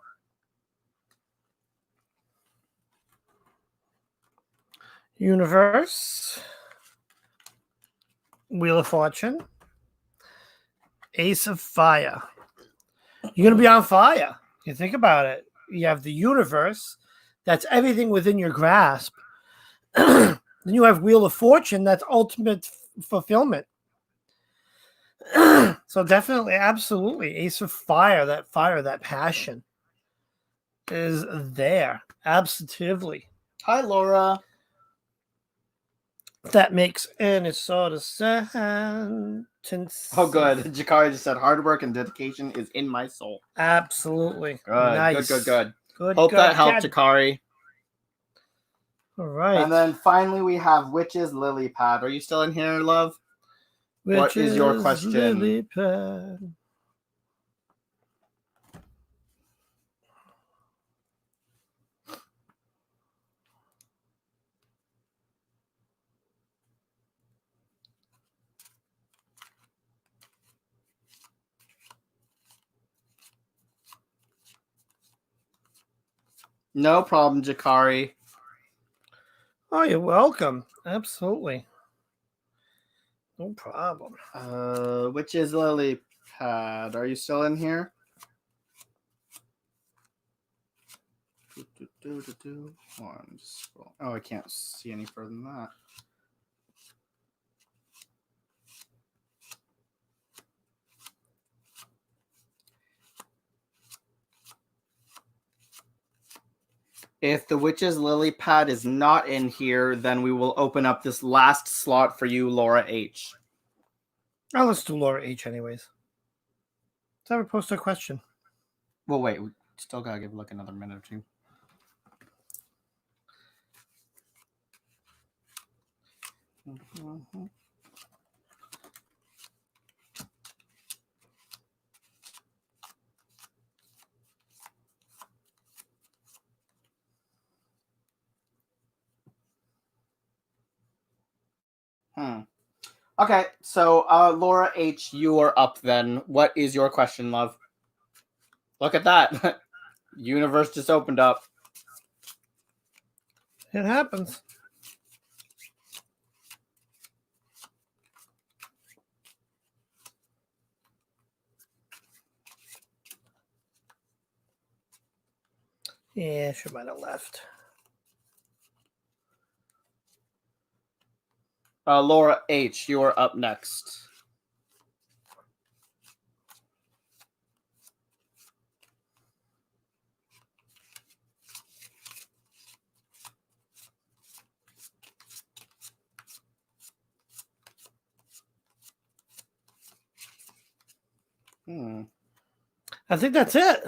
Universe, Wheel of Fortune, Ace of Fire. You're going to be on fire. You think about it. You have the universe. That's everything within your grasp. Then you have Wheel of Fortune. That's ultimate fulfillment. So definitely, absolutely. Ace of Fire, that passion is there. Absolutely. Hi, Laura. That makes any sort of sense. Oh, good. Jakari just said hard work and dedication is in my soul. Absolutely. Good, Nice. good. Good. Hope good. that helped, God. Jakari. All right. And then finally we have Witch's Lily Pad. Are you still in here, love? What is your question? Lily pad. No problem, Jakari. Oh, you're welcome. Absolutely. No problem. Witch's Lily Pad. Are you still in here? One, scroll. Oh, I can't see any further than that. If the Witch's Lily Pad is not in here, then we will open up this last slot for you, Laura H. Oh, let's do Laura H. anyways. Let's have her post a question. Well, wait. We still gotta give like another minute or two. Okay, so Laura H, you are up then. What is your question, love? Look at that. Universe just opened up. It happens. Yeah, she might have left. Laura H, you are up next. I think that's it.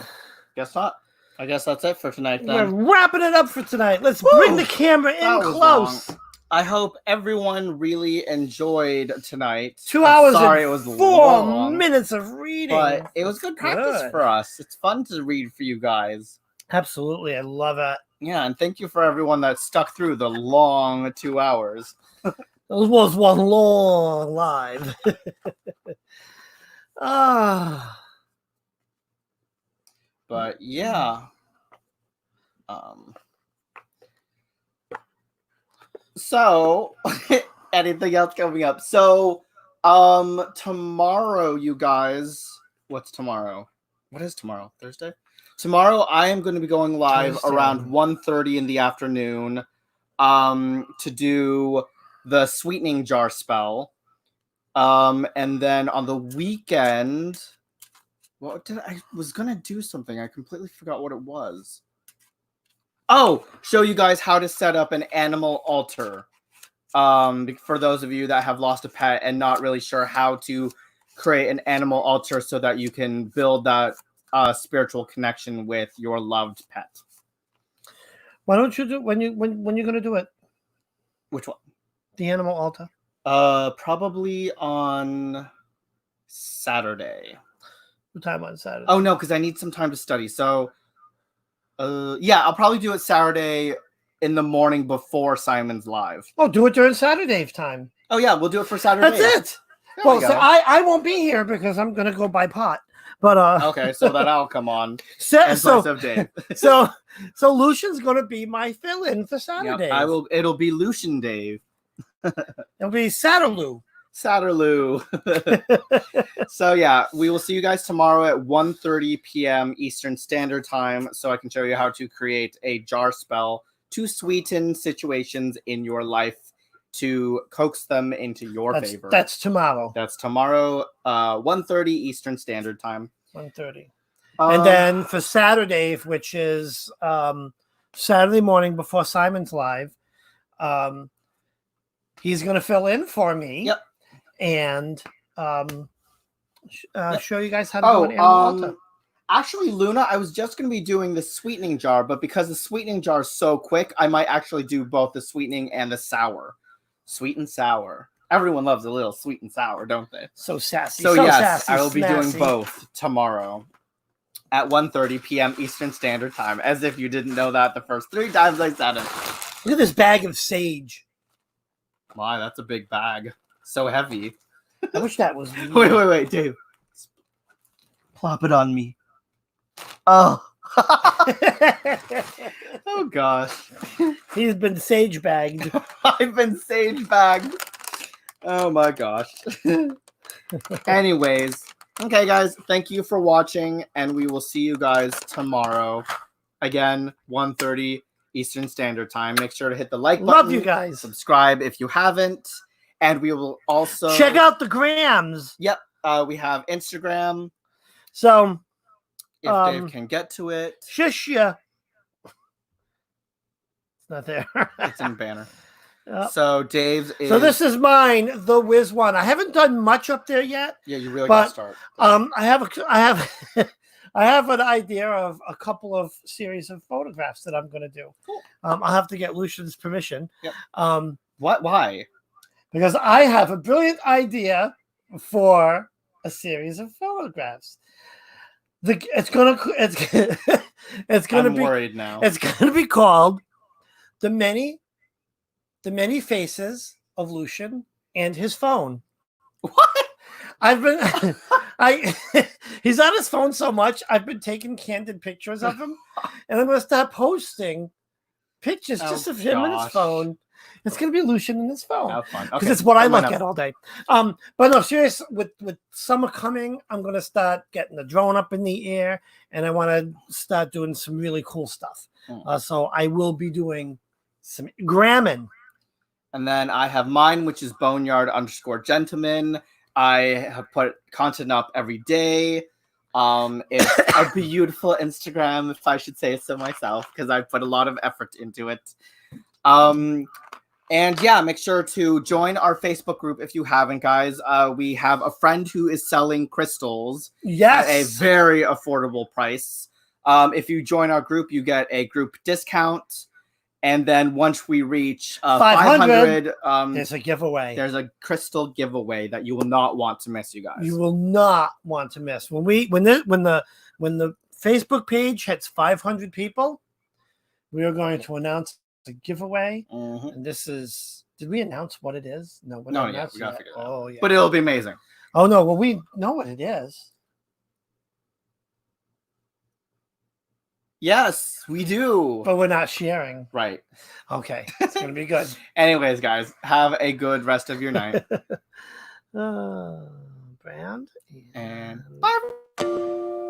Guess not. I guess that's it for tonight We're then. wrapping it up for tonight. Let's Woo! bring the camera in That was close. long. I hope everyone really enjoyed tonight. 2 I'm hours sorry and it was 4 long, minutes of reading. but it was good practice Good. for us. It's fun to read for you guys. Absolutely. I love it. Yeah, and thank you for everyone that stuck through the long 2 hours. It was one long live. But yeah. So anything else coming up? So tomorrow, you guys, what's tomorrow? What is tomorrow? Thursday? Tomorrow I am going to be going live Thursday. around 1:30 in the afternoon to do the sweetening jar spell. And then on the weekend, What did I was gonna do something? I completely forgot what it was. Oh, show you guys how to set up an animal altar. For those of you that have lost a pet and not really sure how to create an animal altar so that you can build that spiritual connection with your loved pet. Why don't you do when you're gonna do it? Which one? The animal altar. Probably on Saturday. What time on Saturday? Oh no, because I need some time to study. So, yeah, I'll probably do it Saturday in the morning before Simon's live. Oh, do it during Saturday time. Oh yeah, we'll do it for Saturday. That's it. There Well, we so go. I won't be here because I'm gonna go buy pot. But Okay, so that I'll come on in so place of Dave. so Lucian's gonna be my fill-in for Saturday. Yep, I will. It'll be Lucian Dave. It'll be Satterloo. Satterloo. So yeah, we will see you guys tomorrow at 1:30 p.m. Eastern Standard Time, so I can show you how to create a jar spell to sweeten situations in your life to coax them into your favor. That's tomorrow. That's tomorrow, 1:30 Eastern Standard Time. 1:30. And then for Saturday, which is Saturday morning before Simon's live, he's going to fill in for me. Yep. And Yep. show you guys how to do an animal altar. Actually, Luna, I was just going to be doing the sweetening jar, but because the sweetening jar is so quick, I might actually do both the sweetening and the sour. Sweet and sour. Everyone loves a little sweet and sour, don't they? So sassy. So yes, sassy, I will be doing snazzy. both tomorrow at 1:30 p.m. Eastern Standard Time, as if you didn't know that the first 3 times I said it. Look at this bag of sage. Wow, that's a big bag. So heavy. I wish that was Wait, Dave. Plop it on me. Oh. Oh gosh. He's been sage bagged. I've been sage bagged. Oh my gosh. Anyways, okay guys, thank you for watching, and we will see you guys tomorrow. Again, 1:30 Eastern Standard Time. Make sure to hit the like button. Love you guys. Subscribe if you haven't. And we will also Check out the grams. Yep. We have Instagram. So If Dave can get to it. shush ya. It's not there. It's in banner. Yep. So Dave's is So this is mine, the Wiz one. I haven't done much up there yet. yeah, you really but, gotta start. I have I have an idea of a couple of series of photographs that I'm going to do. Cool. I'll have to get Lucian's permission. Yep. What? Why? Because I have a brilliant idea for a series of photographs. It's gonna I'm be worried now. it's gonna be called the many faces of Lucian and his phone. What? I've been he's on his phone so much, I've been taking candid pictures of him, and I'm gonna start posting pictures just of him and his gosh. phone. It's gonna be Lucian and his phone. Have fun. Because Okay. it's what I I'm look gonna- at all day. But no, serious. With summer coming, I'm gonna start getting the drone up in the air, and I want to start doing some really cool stuff. So I will be doing some gramming. And then I have mine, which is boneyard_gentleman. I have put content up every day. It's a beautiful Instagram, if I should say so myself, because I put a lot of effort into it. And yeah, make sure to join our Facebook group if you haven't, guys. We have a friend who is selling crystals Yes. at a very affordable price. If you join our group, you get a group discount. And then once we reach 500, There's a giveaway. there's a crystal giveaway that you will not want to miss, you guys. You will not want to miss when the Facebook page hits 500 people. We are going to announce the giveaway. Mhm. And this is, did we announce what it is? No, we're No, not yeah, announcing we gotta it. figure it out. Oh, yeah. But it'll be amazing. Oh, no. Well, we know what it is. Yes, we do. But we're not sharing. Right. Okay. It's going to be good. Anyways, guys, have a good rest of your night. Brand. And bye.